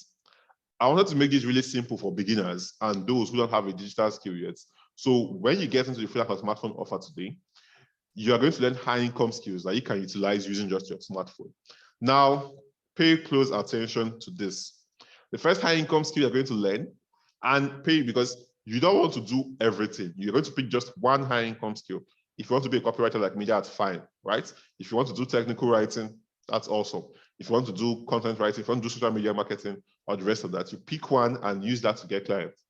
I wanted to make this really simple for beginners and those who don't have a digital skill yet. So when you get into the Freelancer Smartphone offer today, you are going to learn high income skills that you can utilize using just your smartphone. Now, pay close attention to this. The first high income skill you're going to learn, and pay because you don't want to do everything. You're going to pick just one high income skill. If you want to be a copywriter like me, that's fine, right? If you want to do technical writing, that's awesome. If you want to do content writing, if you want to do social media marketing or the rest of that, you pick one and use that to get clients.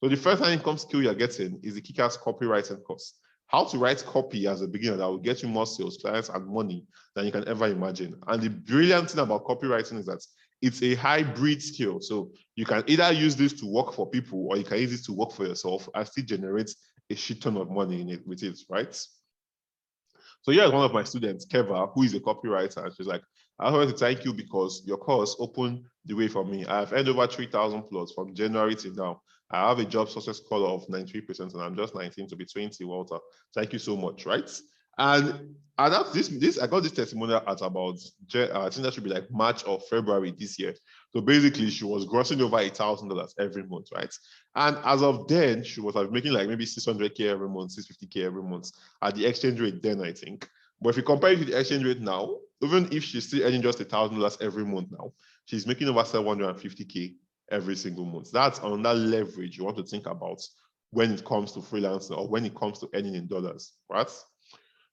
So the first high income skill you're getting is the Kick-Ass Copywriting course. How to write copy as a beginner that will get you more sales, clients, and money than you can ever imagine. And the brilliant thing about copywriting is that it's a hybrid skill. So you can either use this to work for people or you can use this to work for yourself and still generate a shit ton of money in it with it, right? So here's one of my students, Keva, who is a copywriter. And she's like, I want to thank you because your course opened the way for me. I've earned over 3,000 plus from January to now. I have a job success score of 93%, and I'm just 19 to be 20, Walter. Thank you so much, right? And I got this testimonial at about, I think that should be like March or February this year. So basically, she was grossing over $1,000 every month, right? And as of then, she was making like maybe 600K every month, 650K every month at the exchange rate then, I think. But if you compare it to the exchange rate now, even if she's still earning just $1,000 every month now, she's making over 750K every single month. That's another leverage you want to think about when it comes to freelancing or when it comes to earning in dollars, right?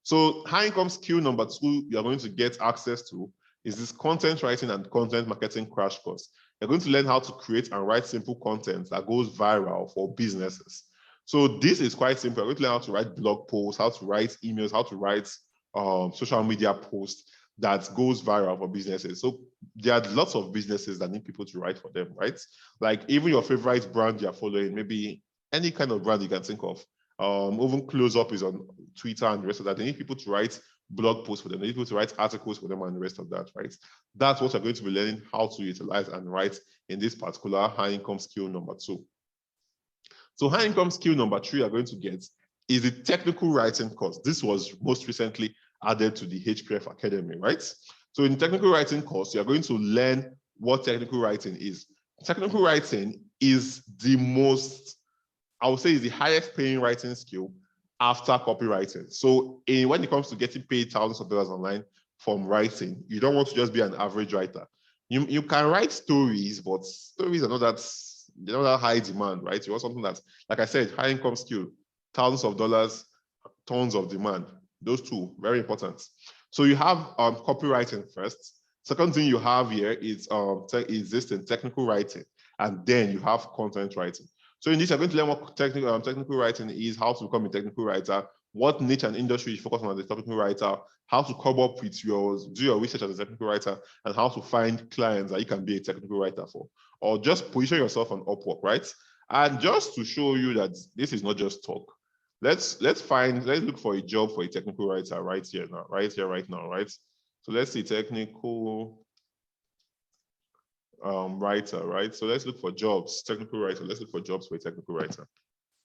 So high income skill number 2 you're going to get access to is this content writing and content marketing crash course. You're going to learn how to create and write simple content that goes viral for businesses. So this is quite simple. You're going to learn how to write blog posts, how to write emails, how to write social media posts that goes viral for businesses. So there are lots of businesses that need people to write for them, right? Like even your favorite brand you're following, maybe any kind of brand you can think of. Even Close Up is on Twitter and the rest of that. They need people to write blog posts for them. They need people to write articles for them and the rest of that, right? That's what you're going to be learning how to utilize and write in this particular high income skill number 2. So high income skill number 3 you're going to get is the technical writing course. This was most recently added to the HPF Academy, right? So in the technical writing course, you're going to learn what technical writing is. Technical writing is the most, I would say, is the highest paying writing skill after copywriting. So when it comes to getting paid thousands of dollars online from writing, you don't want to just be an average writer. You can write stories, but stories are not that high demand, right? You want something that's, like I said, high income skill, thousands of dollars, tons of demand. Those two, very important. So you have copywriting first. Second thing you have here is this in technical writing, and then you have content writing. So in this, you're going to learn what technical writing is, how to become a technical writer, what niche and industry you focus on as a technical writer, how to come up with do your research as a technical writer, and how to find clients that you can be a technical writer for, or just position yourself on Upwork, right? And just to show you that this is not just talk, let's look for a job for a technical writer right here now, right? So let's see technical writer, right? So let's look for jobs, technical writer. Let's look for jobs for a technical writer,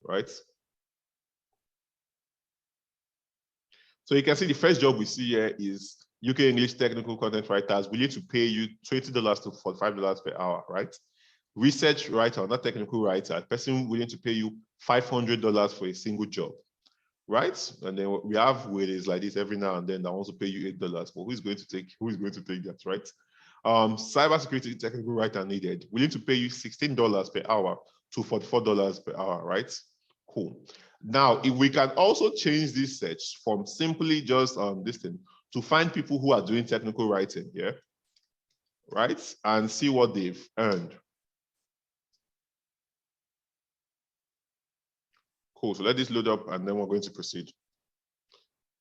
right? So you can see the first job we see here is UK English technical content writers willing to pay you $20 to $45 per hour, right? Research writer, not technical writer, a person willing to pay you $500 for a single job, right? And then we have ways like this every now and then that wants to pay you $8. But who is going to take that, right? Cybersecurity technical writer needed, willing to pay you $16 per hour to $44 per hour, right? Cool. Now, if we can also change this search from simply just this thing to find people who are doing technical writing, yeah, right, and see what they've earned. Cool. So let this load up, and then we're going to proceed.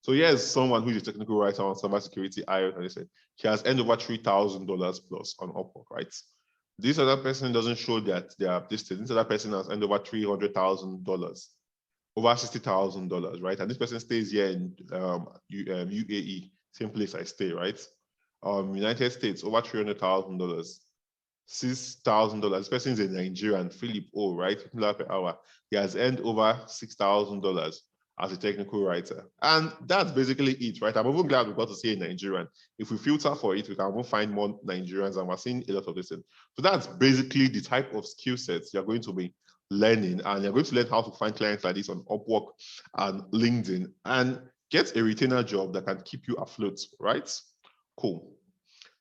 So here's someone who is a technical writer on cybersecurity. And they said he has earned over $3,000 plus on Upwork, right? This other person doesn't show that they are listed. This other person has earned over $300,000. Over $60,000, right? And this person stays here in UAE, same place I stay, right? United States, over $300,000, $6,000. This person is a Nigerian, Philip O, right? $15 per hour. He has earned over $6,000 as a technical writer. And that's basically it, right? I'm even glad we got to see a Nigerian. If we filter for it, we can even find more Nigerians, and we're seeing a lot of this. So that's basically the type of skill sets you're going to be learning, and you're going to learn how to find clients like this on Upwork and LinkedIn and get a retainer job that can keep you afloat, right? Cool.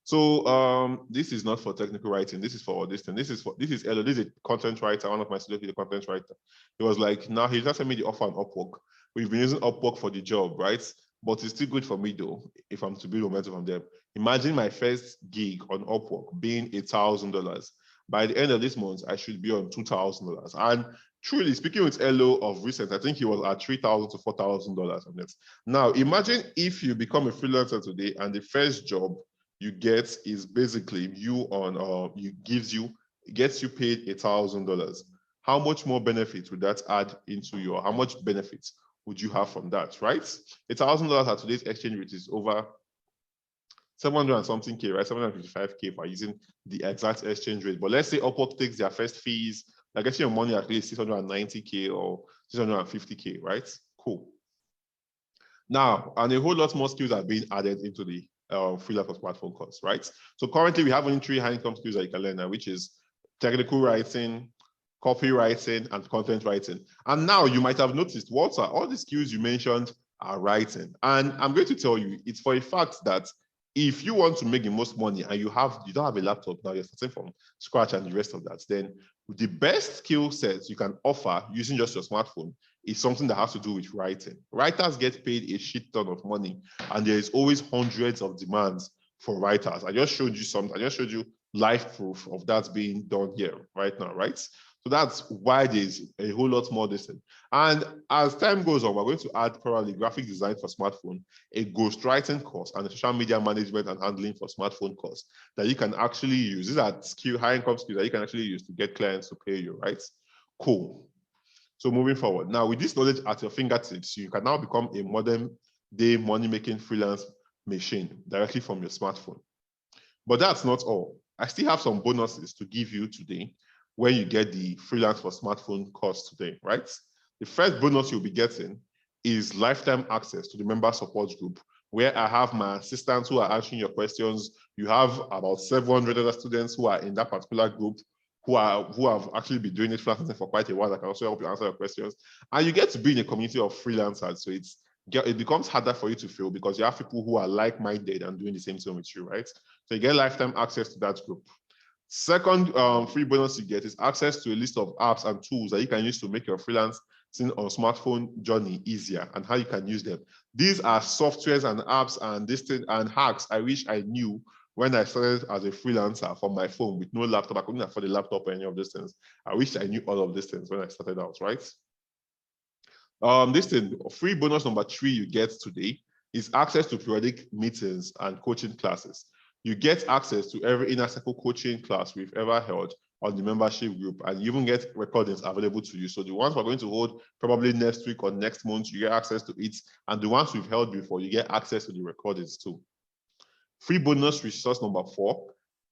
So this is not for technical writing. This is for this thing. This is Elo. This is a content writer. One of my students is a content writer. He was like, now he just sent me the offer on Upwork. We've been using Upwork for the job, right? But it's still good for me though, if I'm to build momentum from them. Imagine my first gig on Upwork being $1,000. By the end of this month, I should be on $2,000. And truly, speaking with Elo of recent, I think he was at $3,000 to $4,000 on this. Now, imagine if you become a freelancer today and the first job you get is basically you on gets you paid $1,000. How much more benefit would that add into your? How much benefit would you have from that, right? $1,000 at today's exchange rate is over 700 and something K, right? 755K for using the exact exchange rate. But let's say Upwork takes their first fees, like getting your money at least 690K or 650K, right? Cool. Now, and a whole lot more skills are being added into the Freelancer smartphone course, right? So currently we have only 3 high-income skills that you can learn, which is technical writing, copywriting, and content writing. And now you might have noticed, what are all the skills you mentioned are writing. And I'm going to tell you, it's for a fact that if you want to make the most money and you don't have a laptop now, you're starting from scratch and the rest of that, then the best skill sets you can offer using just your smartphone is something that has to do with writing. Writers get paid a shit ton of money, and there is always hundreds of demands for writers. I just showed you live proof of that being done here right now, right? So that's why there's a whole lot more this thing. And as time goes on, we're going to add probably graphic design for smartphone, a ghostwriting course, and a social media management and handling for smartphone course that you can actually use. These are high-income skills that you can actually use to get clients to pay you, right? Cool. So moving forward, now with this knowledge at your fingertips, you can now become a modern-day money-making freelance machine directly from your smartphone. But that's not all. I still have some bonuses to give you today when you get the Freelance for Smartphone course today, right? The first bonus you'll be getting is lifetime access to the member support group, where I have my assistants who are answering your questions. You have about 700 other students who are in that particular group who have actually been doing it freelancing for quite a while. I can also help you answer your questions. And you get to be in a community of freelancers. So it becomes harder for you to fail because you have people who are like-minded and doing the same thing with you, right? So you get lifetime access to that group. Second free bonus you get is access to a list of apps and tools that you can use to make your freelancing on smartphone journey easier and how you can use them. These are softwares and apps and hacks I wish I knew when I started as a freelancer from my phone with no laptop. I couldn't afford a laptop or any of these things. I wish I knew all of these things when I started out, right? This thing, free bonus number 3 you get today is access to periodic meetings and coaching classes. You get access to every Inner Circle coaching class we've ever held on the membership group, and you even get recordings available to you. So the ones we're going to hold probably next week or next month, you get access to it. And the ones we've held before, you get access to the recordings too. Free bonus resource number 4,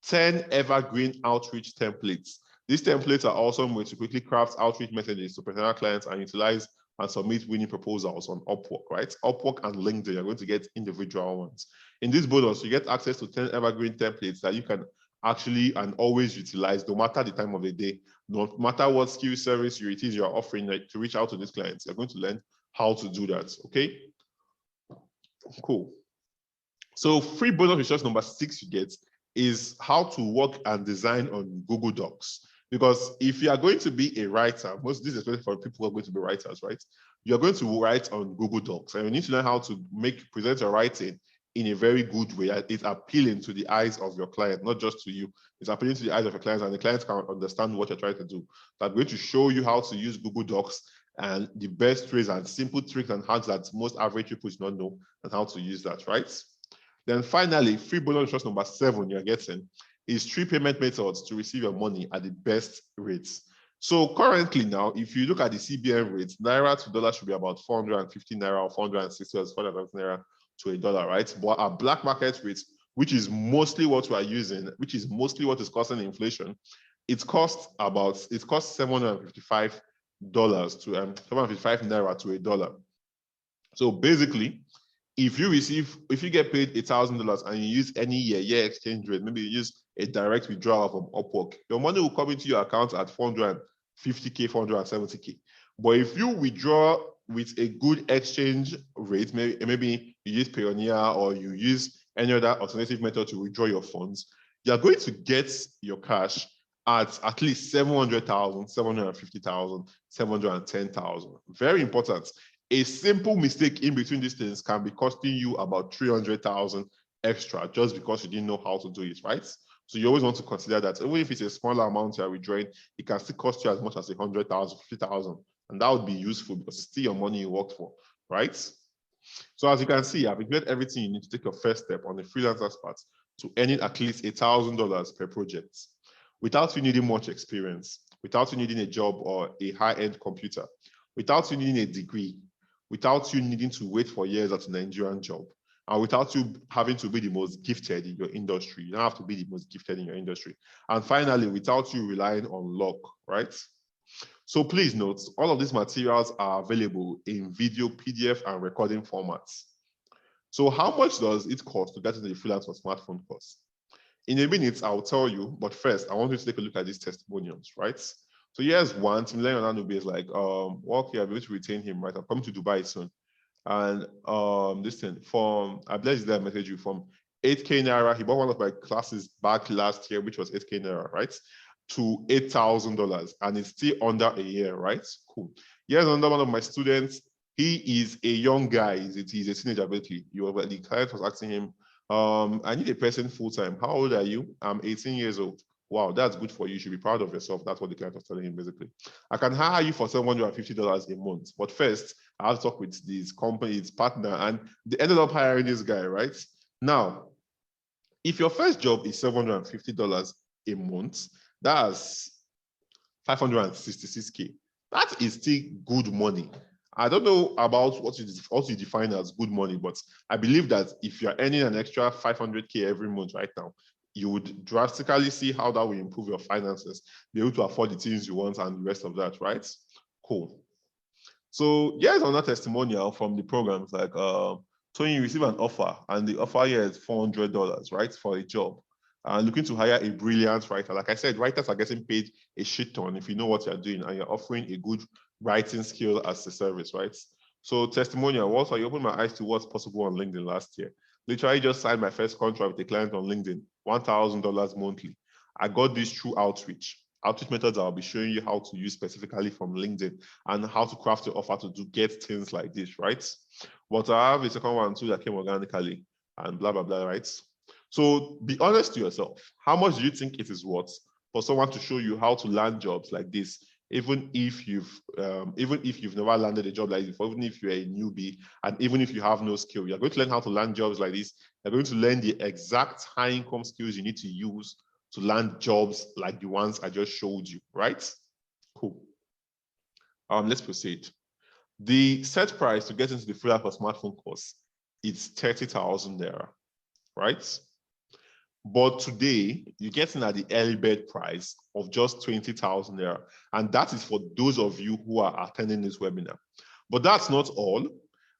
10 evergreen outreach templates. These templates are awesome way to quickly craft outreach messages to potential clients and utilize and submit winning proposals on Upwork, right? Upwork and LinkedIn, you're going to get individual ones. In this bonus, you get access to 10 evergreen templates that you can actually and always utilize no matter the time of the day, no matter what skill service it is you're offering, like, to reach out to these clients. You're going to learn how to do that, okay? Cool. So free bonus resource number 6 you get is how to work and design on Google Docs. Because if you are going to be a writer, most this is especially for people who are going to be writers, right? You're going to write on Google Docs, and you need to learn how to present your writing in a very good way. It's appealing to the eyes of your client, not just to you. It's appealing to the eyes of your clients, and the clients can understand what you're trying to do. So I'm going to show you how to use Google Docs and the best ways and simple tricks and hacks that most average people do not know and how to use that, right? Then finally, free bonus resource number 7 you're getting is 3 payment methods to receive your money at the best rates. So currently now, if you look at the CBN rates, Naira to dollar should be about 450 Naira or 460 or 400 Naira to a dollar, right? But our black market rates, which is mostly what we are using, which is mostly what is causing inflation, it costs $755 to 755 Naira to a dollar. So basically, if you get paid $1,000 and you use any year exchange rate, maybe you use a direct withdrawal from Upwork, your money will come into your account at 450K, 470K. But if you withdraw with a good exchange rate, maybe you use Payoneer or you use any other alternative method to withdraw your funds, you're going to get your cash at least 700,000, 750,000, 710,000. Very important. A simple mistake in between these things can be costing you about 300,000 extra just because you didn't know how to do it, right? So you always want to consider that even if it's a smaller amount you're withdrawing, it can still cost you as much as 100,000, 50,000. And that would be useful because it's still your money you worked for, right? So as you can see, I've included everything you need to take your first step on the freelancer's part to earning at least $1,000 per project without you needing much experience, without you needing a job or a high-end computer, without you needing a degree, without you needing to wait for years at a Nigerian job, and without you having to be the most gifted in your industry. You don't have to be the most gifted in your industry. And finally, without you relying on luck, right? So please note, all of these materials are available in video, PDF, and recording formats. So how much does it cost to get into the freelance for smartphone course? In a minute, I'll tell you, but first, I want you to take a look at these testimonials, right? So here's one. Timley Onanubi is like, well, okay, I'm going to retain him, right? I'm coming to Dubai soon. And this thing from, I bless that message you from 8K Naira. He bought one of my classes back last year, which was 8K Naira, right? To $8,000, and it's still under a year, right? Cool. Here's another one of my students. He is a young guy. He's a teenager, basically. The client was asking him, I need a person full-time. How old are you? I'm 18 years old. Wow, that's good for you. You should be proud of yourself. That's what the client was telling him, basically. I can hire you for $750 a month. But first, I have to talk with this company, its partner, and they ended up hiring this guy, right? Now, if your first job is $750 a month, that's 566K. That is still good money. I don't know about what you define as good money, but I believe that if you're earning an extra 500K every month right now, you would drastically see how that will improve your finances, be able to afford the things you want and the rest of that, right? Cool. So here's another testimonial from the program. It's like, so you receive an offer, and the offer here is $400, right, for a job. Looking to hire a brilliant writer. Like I said, writers are getting paid a shit ton if you know what you're doing and you're offering a good writing skill as a service, right? So testimonial, also, I opened my eyes to what's possible on LinkedIn last year. Literally just signed my first contract with a client on LinkedIn, $1,000 monthly. I got this through outreach. Outreach methods I'll be showing you how to use specifically from LinkedIn and how to craft your offer to get things like this, right? But I have a second one too that came organically and blah, blah, blah, right? So be honest to yourself. How much do you think it is worth for someone to show you how to land jobs like this, even if you've never landed a job like this, even if you're a newbie, and even if you have no skill, you're going to learn how to land jobs like this. You're going to learn the exact high income skills you need to use to land jobs like the ones I just showed you, right? Cool. Let's proceed. The set price to get into the Freelancer smartphone course is 30,000 naira, right? But today, you're getting at the early bird price of just 20,000 naira. And that is for those of you who are attending this webinar. But that's not all.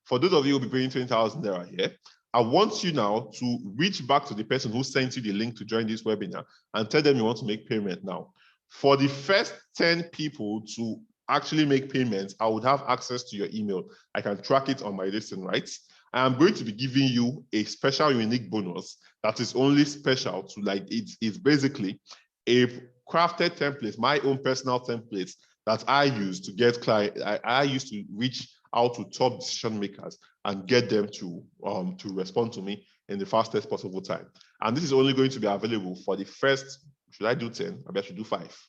For those of you who will be paying 20,000 naira here, I want you now to reach back to the person who sent you the link to join this webinar and tell them you want to make payment now. For the first 10 people to actually make payments, I would have access to your email. I can track it on my listing, right? I am going to be giving you a special unique bonus that is only special to, like, it's basically a crafted template, my own personal templates that I use to get clients. I used to reach out to top decision makers and get them to respond to me in the fastest possible time. And this is only going to be available for the first, should I do 10? Maybe I should do 5.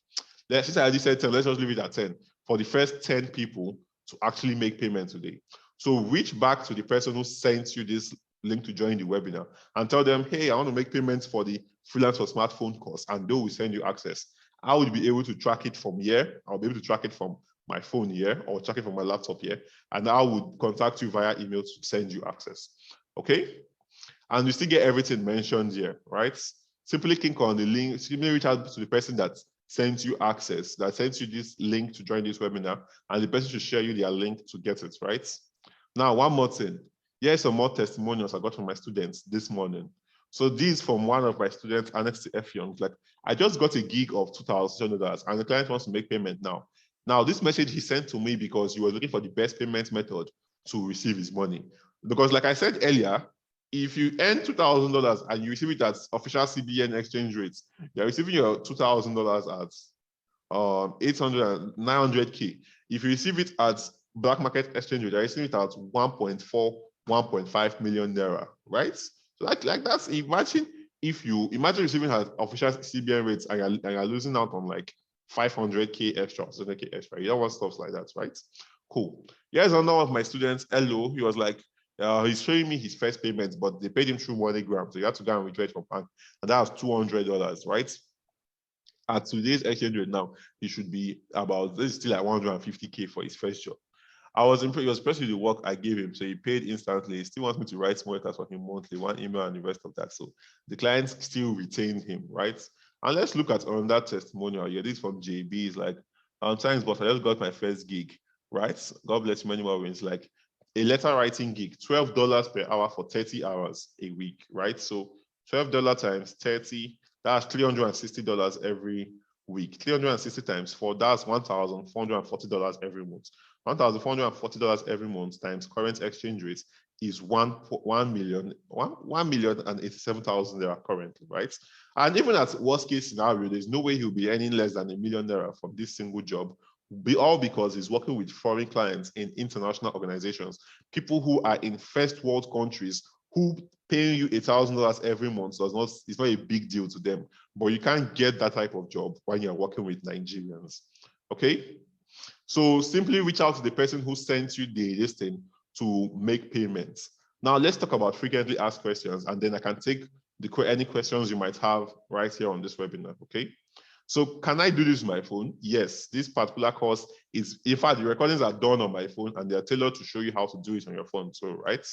Since I already said 10, let's just leave it at 10 for the first 10 people to actually make payment today. So reach back to the person who sent you this link to join the webinar and tell them, hey, I want to make payments for the Freelancer smartphone course, and they will send you access. I will be able to track it from here. I'll be able to track it from my phone here or track it from my laptop here, and I would contact you via email to send you access. Okay? And you still get everything mentioned here, right? Simply click on the link, simply reach out to the person that sent you access, that sent you this link to join this webinar, and the person should share you their link to get it, right? Now, one more thing. Here's some more testimonials I got from my students this morning. So this from one of my students, Annex Effion. Like, I just got a gig of $2,000 and the client wants to make payment now. Now, this message he sent to me because he was looking for the best payment method to receive his money. Because like I said earlier, if you earn $2,000 and you receive it at official CBN exchange rates, you're receiving your $2,000 at 800 and 900K. If you receive it at black market exchange rate, you're receiving it at 1.4, 1.5 million naira, right? So like that's, imagine receiving at official CBN rates and you're losing out on like 500K extra, 700K extra. You don't want stuff like that, right? Cool. Here's another one of my students, Elo. He was like, he's showing me his first payment, but they paid him through MoneyGram. So you have to go and withdraw it from bank. And that was $200, right? At today's exchange rate now, he should be about, this is still like 150K for his first job. I was impressed. He was impressed with the work I gave him, so he paid instantly. He still wants me to write small letters for him monthly, one email and the rest of that. So the clients still retained him, right? And let's look at on that testimonial. Yeah, this is from JB. It's like, thanks, boss. I just got my first gig, right? God bless you, many more wins. Like a letter writing gig, $12 per hour for 30 hours a week, right? So $12 times 30, that's $360 every week. 360 times 4, that's $1,440 every month. $1,440 every month times current exchange rate is 1,087,000 naira currently, right? And even at worst case scenario, there's no way he'll be earning less than $1 million from this single job. All because he's working with foreign clients in international organizations, people who are in first world countries who paying you $1,000 every month it's not a big deal to them. But you can't get that type of job when you're working with Nigerians. Okay? So simply reach out to the person who sent you the listing to make payments. Now let's talk about frequently asked questions, and then I can take any questions you might have right here on this webinar, okay? So can I do this with my phone? Yes, this particular course is, in fact, the recordings are done on my phone and they're tailored to show you how to do it on your phone, so right?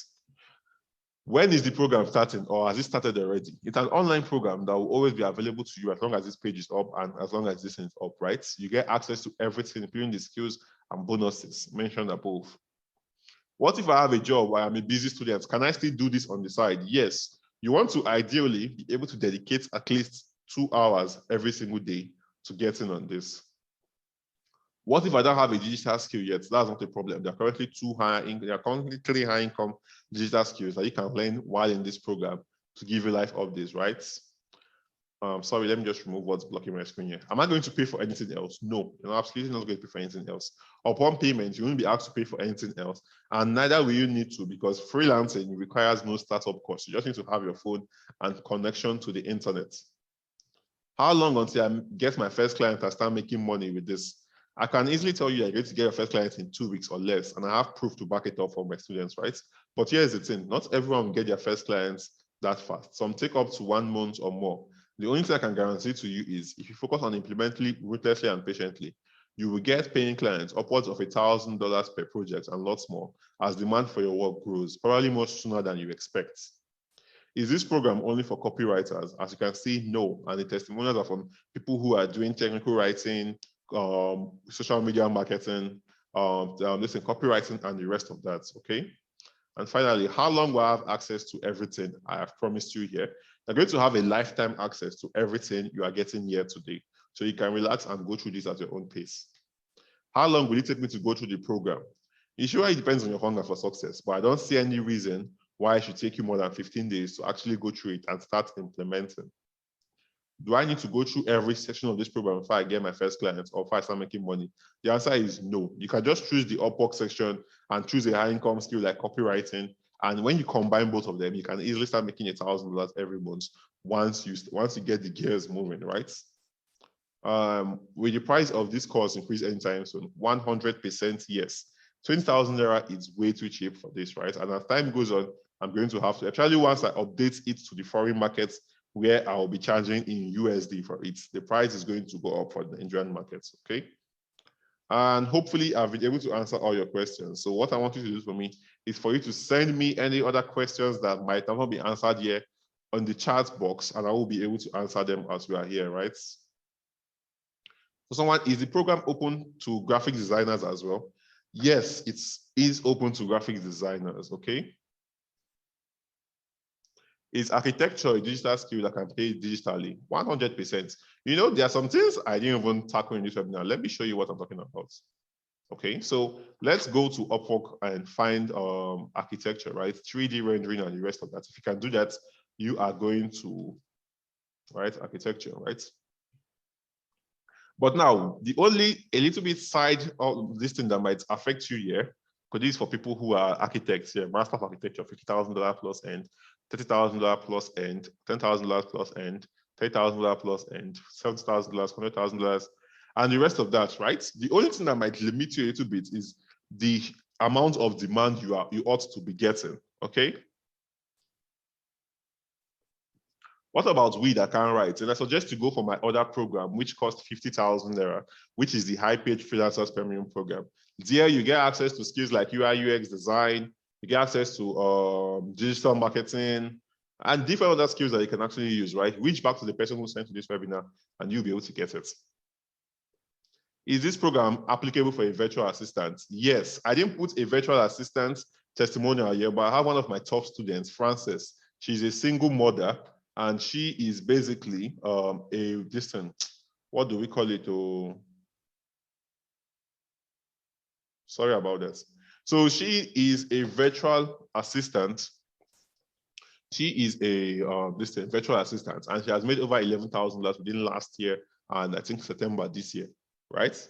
When is the program starting, or has it started already? It's an online program that will always be available to you as long as this page is up and as long as this is up, right? You get access to everything, including the skills and bonuses mentioned above. What if I have a job where I'm a busy student? Can I still do this on the side? Yes. You want to ideally be able to dedicate at least 2 hours every single day to getting on this. What if I don't have a digital skill yet? That's not a problem. There are currently 3 high income digital skills that you can learn while in this program to give you life updates, right? Sorry, let me just remove what's blocking my screen here. Am I going to pay for anything else? No, you're absolutely not going to pay for anything else. Upon payment, you won't be asked to pay for anything else, and neither will you need to, because freelancing requires no startup cost. You just need to have your phone and connection to the internet. How long until I get my first client and start making money with this? I can easily tell you you're going to get your first client in 2 weeks or less, and I have proof to back it up for my students, right? But here's the thing, not everyone will get their first clients that fast. Some take up to 1 month or more. The only thing I can guarantee to you is if you focus on implementing ruthlessly and patiently, you will get paying clients upwards of $1,000 per project and lots more as demand for your work grows, probably much sooner than you expect. Is this program only for copywriters? As you can see, no. And the testimonials are from people who are doing technical writing, social media marketing, listen, copywriting, and the rest of that, okay? And finally, how long will I have access to everything I have promised you here? You're going to have a lifetime access to everything you are getting here today. So you can relax and go through this at your own pace. How long will it take me to go through the program? It depends on your hunger for success, but I don't see any reason why it should take you more than 15 days to actually go through it and start implementing. Do I need to go through every section of this program before I get my first client or if I start making money? The answer is no. You can just choose the Upwork section and choose a high income skill like copywriting. And when you combine both of them, you can easily start making $1,000 every month once you get the gears moving, right? Will the price of this course increase anytime soon? 100% yes. 20,000 naira is way too cheap for this, right? And as time goes on, I'm going to have to, actually once I update it to the foreign markets where I'll be charging in USD for it, the price is going to go up for the Nigerian markets, okay? And hopefully I've been able to answer all your questions. So what I want you to do for me is for you to send me any other questions that might not be answered here on the chat box, and I will be able to answer them as we are here, right? So is the program open to graphic designers as well? Yes, it is open to graphic designers, okay? Is architecture a digital skill that can pay digitally? 100%. You know, there are some things I didn't even tackle in this webinar. Let me show you what I'm talking about. Okay, so let's go to Upwork and find architecture, right? 3D rendering and the rest of that. If you can do that, you are going to, right, architecture, right? But now, a little bit side of this thing that might affect you here, because this is for people who are architects here, Master of Architecture, $50,000 plus end, $30,000 plus end, $10,000 plus end, $30,000 plus end, $70,000, $100,000, and the rest of that, right? The only thing that might limit you a little bit is the amount of demand you ought to be getting, okay? What about we that can write? And I suggest you go for my other program, which costs 50,000 naira, which is the high-paid freelancers premium program. There you get access to skills like UI, UX design, you get access to digital marketing, and different other skills that you can actually use, right? Reach back to the person who sent you this webinar, and you'll be able to get it. Is this program applicable for a virtual assistant? Yes, I didn't put a virtual assistant testimonial here, but I have one of my top students, Frances. She's a single mother, and she is basically a distant, what do we call it? Sorry about this. So she is a virtual assistant. She is a virtual assistant, and she has made over $11,000 within last year, and I think September this year, right?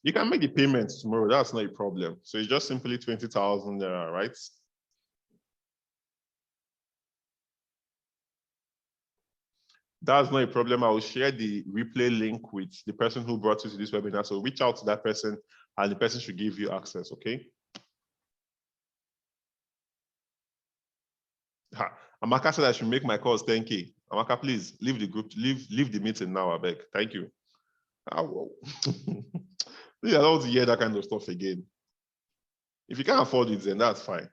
You can make the payment tomorrow. That's not a problem. So it's just simply 20,000 naira, right? That's not a problem. I will share the replay link with the person who brought you to this webinar. So reach out to that person and the person should give you access, okay? Amaka said I should make my calls 10K. Amaka, please leave the group, leave the meeting now, I beg. Thank you. I don't want to hear that kind of stuff again. If you can't afford it, then that's fine.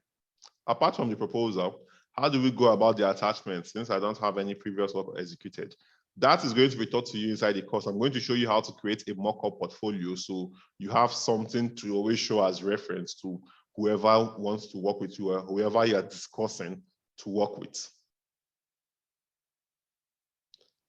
Apart from the proposal, how do we go about the attachment since I don't have any previous work executed? That is going to be taught to you inside the course. I'm going to show you how to create a mock-up portfolio so you have something to always show as reference to whoever wants to work with you or whoever you are discussing to work with.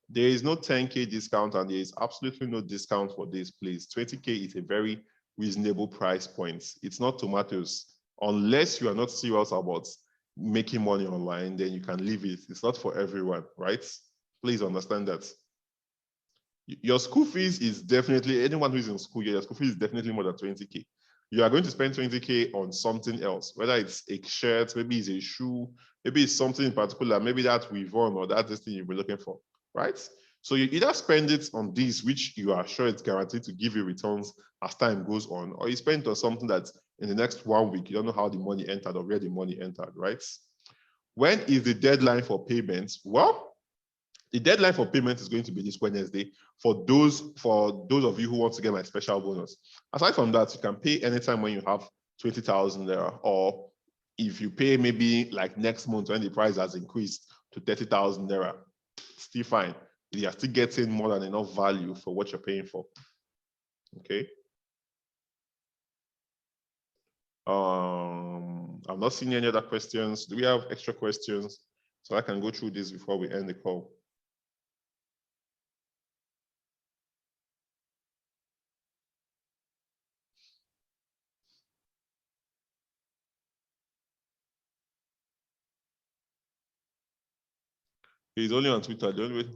There is no 10K discount and there is absolutely no discount for this, please. 20K is a very reasonable price point. It's not tomatoes. Unless you are not serious about making money online, then you can leave it. It's not for everyone, right? Please understand that. Your school fees is definitely, anyone who is in school, your school fees is definitely more than 20K. You are going to spend 20K on something else, whether it's a shirt, maybe it's a shoe, maybe it's something in particular, maybe that we've on or that this thing you've been looking for, right? So you either spend it on this, which you are sure it's guaranteed to give you returns as time goes on, or you spend it on something that in the next 1 week, you don't know how the money entered or where the money entered, right? When is the deadline for payments? Well, the deadline for payment is going to be this Wednesday for those of you who want to get my special bonus. Aside from that, you can pay anytime when you have 20,000 there, or if you pay maybe like next month when the price has increased to 30,000 naira, still fine. You are still getting more than enough value for what you're paying for. Okay. I'm not seeing any other questions. Do we have extra questions so I can go through this before we end the call? He's only on Twitter, don't we?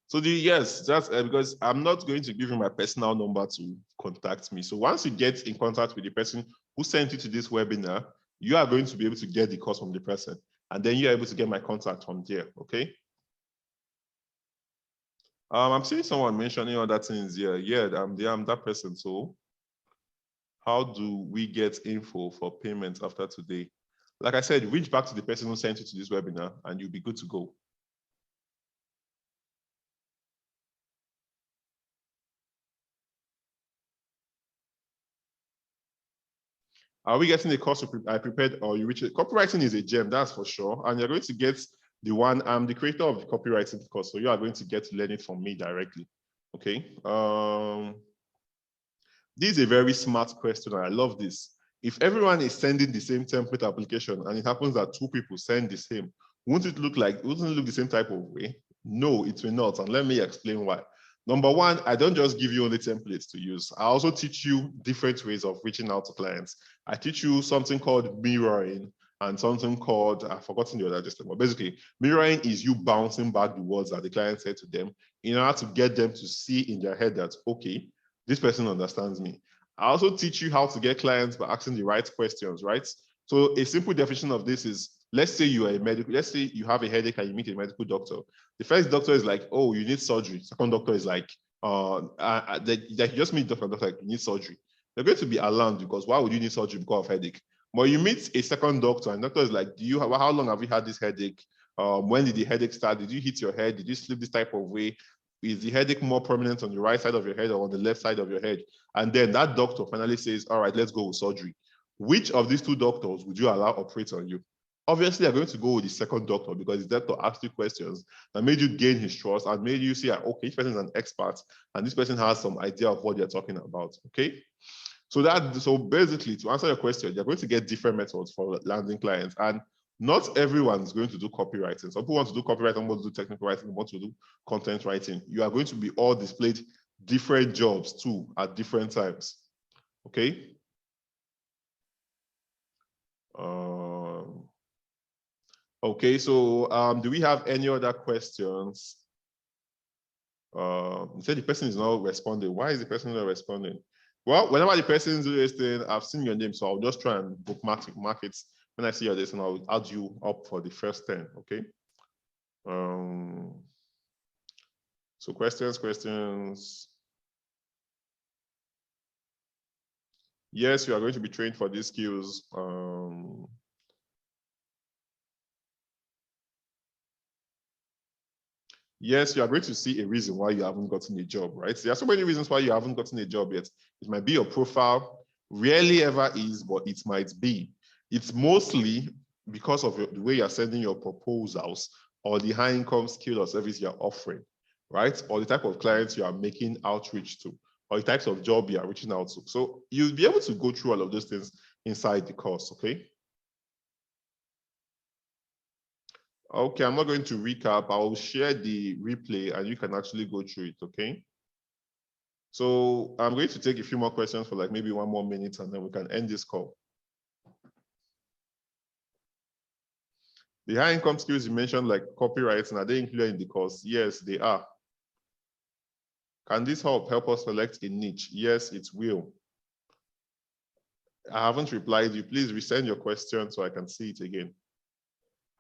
So yes, that's because I'm not going to give you my personal number to contact me. So once you get in contact with the person who sent you to this webinar, you are going to be able to get the course from the person. And then you're able to get my contact from there, okay? I'm seeing someone mentioning other things here. Yeah, I'm that person. So how do we get info for payments after today? Like I said, reach back to the person who sent you to this webinar and you'll be good to go. Are we getting the course I prepared or you reach it? Copywriting is a gem, that's for sure. And you're going to get the one, I'm the creator of the copywriting course. So you are going to get to learn it from me directly. Okay. This is a very smart question, and I love this. If everyone is sending the same template application and it happens that 2 people send the same, wouldn't it look the same type of way? No, it will not. And let me explain why. Number one, I don't just give you only templates to use. I also teach you different ways of reaching out to clients. I teach you something called mirroring and something called, I've forgotten the other just, but basically mirroring is you bouncing back the words that the client said to them in order to get them to see in their head that, okay, this person understands me. I also teach you how to get clients by asking the right questions, right? So a simple definition of this is, let's say you are a medical, let's say you have a headache and you meet a medical doctor. The first doctor is like, oh, you need surgery. Second doctor is like, you just meet doctor, like, you need surgery. They're going to be alarmed because why would you need surgery because of headache? But you meet a second doctor and doctor is like, how long have you had this headache? When did the headache start? Did you hit your head? Did you sleep this type of way? Is the headache more prominent on the right side of your head or on the left side of your head? And then that doctor finally says, all right, let's go with surgery. Which of these 2 doctors would you allow operate on you? Obviously, you're going to go with the second doctor because the doctor asked you questions that made you gain his trust and made you see, okay, this person is an expert and this person has some idea of what they're talking about, okay? So basically, to answer your question, you're going to get different methods for landing clients. And not everyone's going to do copywriting. Some people want to do copywriting, some want to do technical writing, want to do content writing. You are going to be all displayed different jobs too at different times. Okay. Okay, so do we have any other questions? You said the person is not responding. Why is the person not responding? Well, whenever the person is doing this thing, I've seen your name, so I'll just try and bookmark it. When I see your list, and I'll add you up for the first 10, okay? So questions. Yes, you are going to be trained for these skills. Yes, you are going to see a reason why you haven't gotten a job, right? There are so many reasons why you haven't gotten a job yet. It might be your profile, rarely ever is, but it might be. It's mostly because of the way you're sending your proposals or the high income skill or service you're offering, right? Or the type of clients you are making outreach to, or the types of job you are reaching out to. So you'll be able to go through all of those things inside the course, okay? Okay, I'm not going to recap. I will share the replay and you can actually go through it, okay? So I'm going to take a few more questions for like maybe 1 more minute and then we can end this call. The high income skills you mentioned, like copywriting, are they included in the course? Yes, they are. Can this help us select a niche? Yes, it will. I haven't replied you. Please resend your question so I can see it again.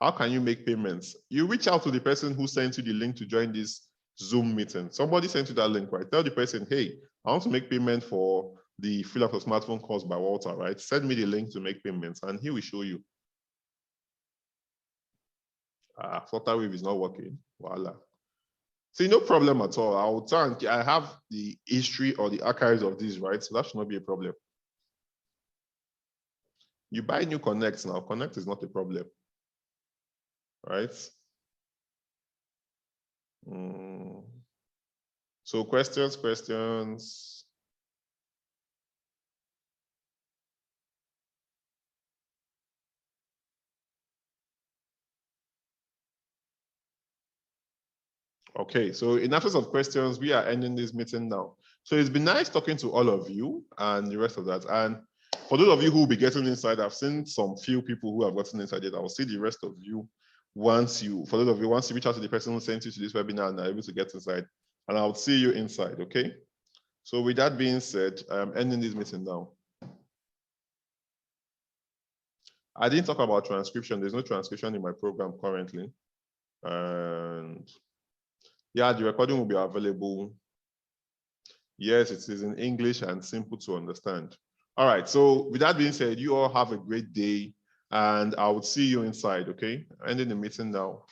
How can you make payments? You reach out to the person who sent you the link to join this Zoom meeting. Somebody sent you that link, right? Tell the person, hey, I want to make payment for the Freelancer smartphone course by Walter, right? Send me the link to make payments and he will show you. Flutterwave is not working. Voila. See, no problem at all. I have the history or the archives of this, right? So that should not be a problem. You buy new connects now. Connect is not a problem, right? So questions. Okay, so in absence of questions, we are ending this meeting now. So it's been nice talking to all of you and the rest of that. And for those of you who will be getting inside, I've seen some few people who have gotten inside it. I will see the rest of you once you reach out to the person who sent you to this webinar and are able to get inside. And I'll see you inside, okay? So with that being said, I'm ending this meeting now. I didn't talk about transcription. There's no transcription in my program currently. And yeah, the recording will be available. Yes, it is in English and simple to understand. All right, so with that being said, you all have a great day and I will see you inside, okay? Ending the meeting now.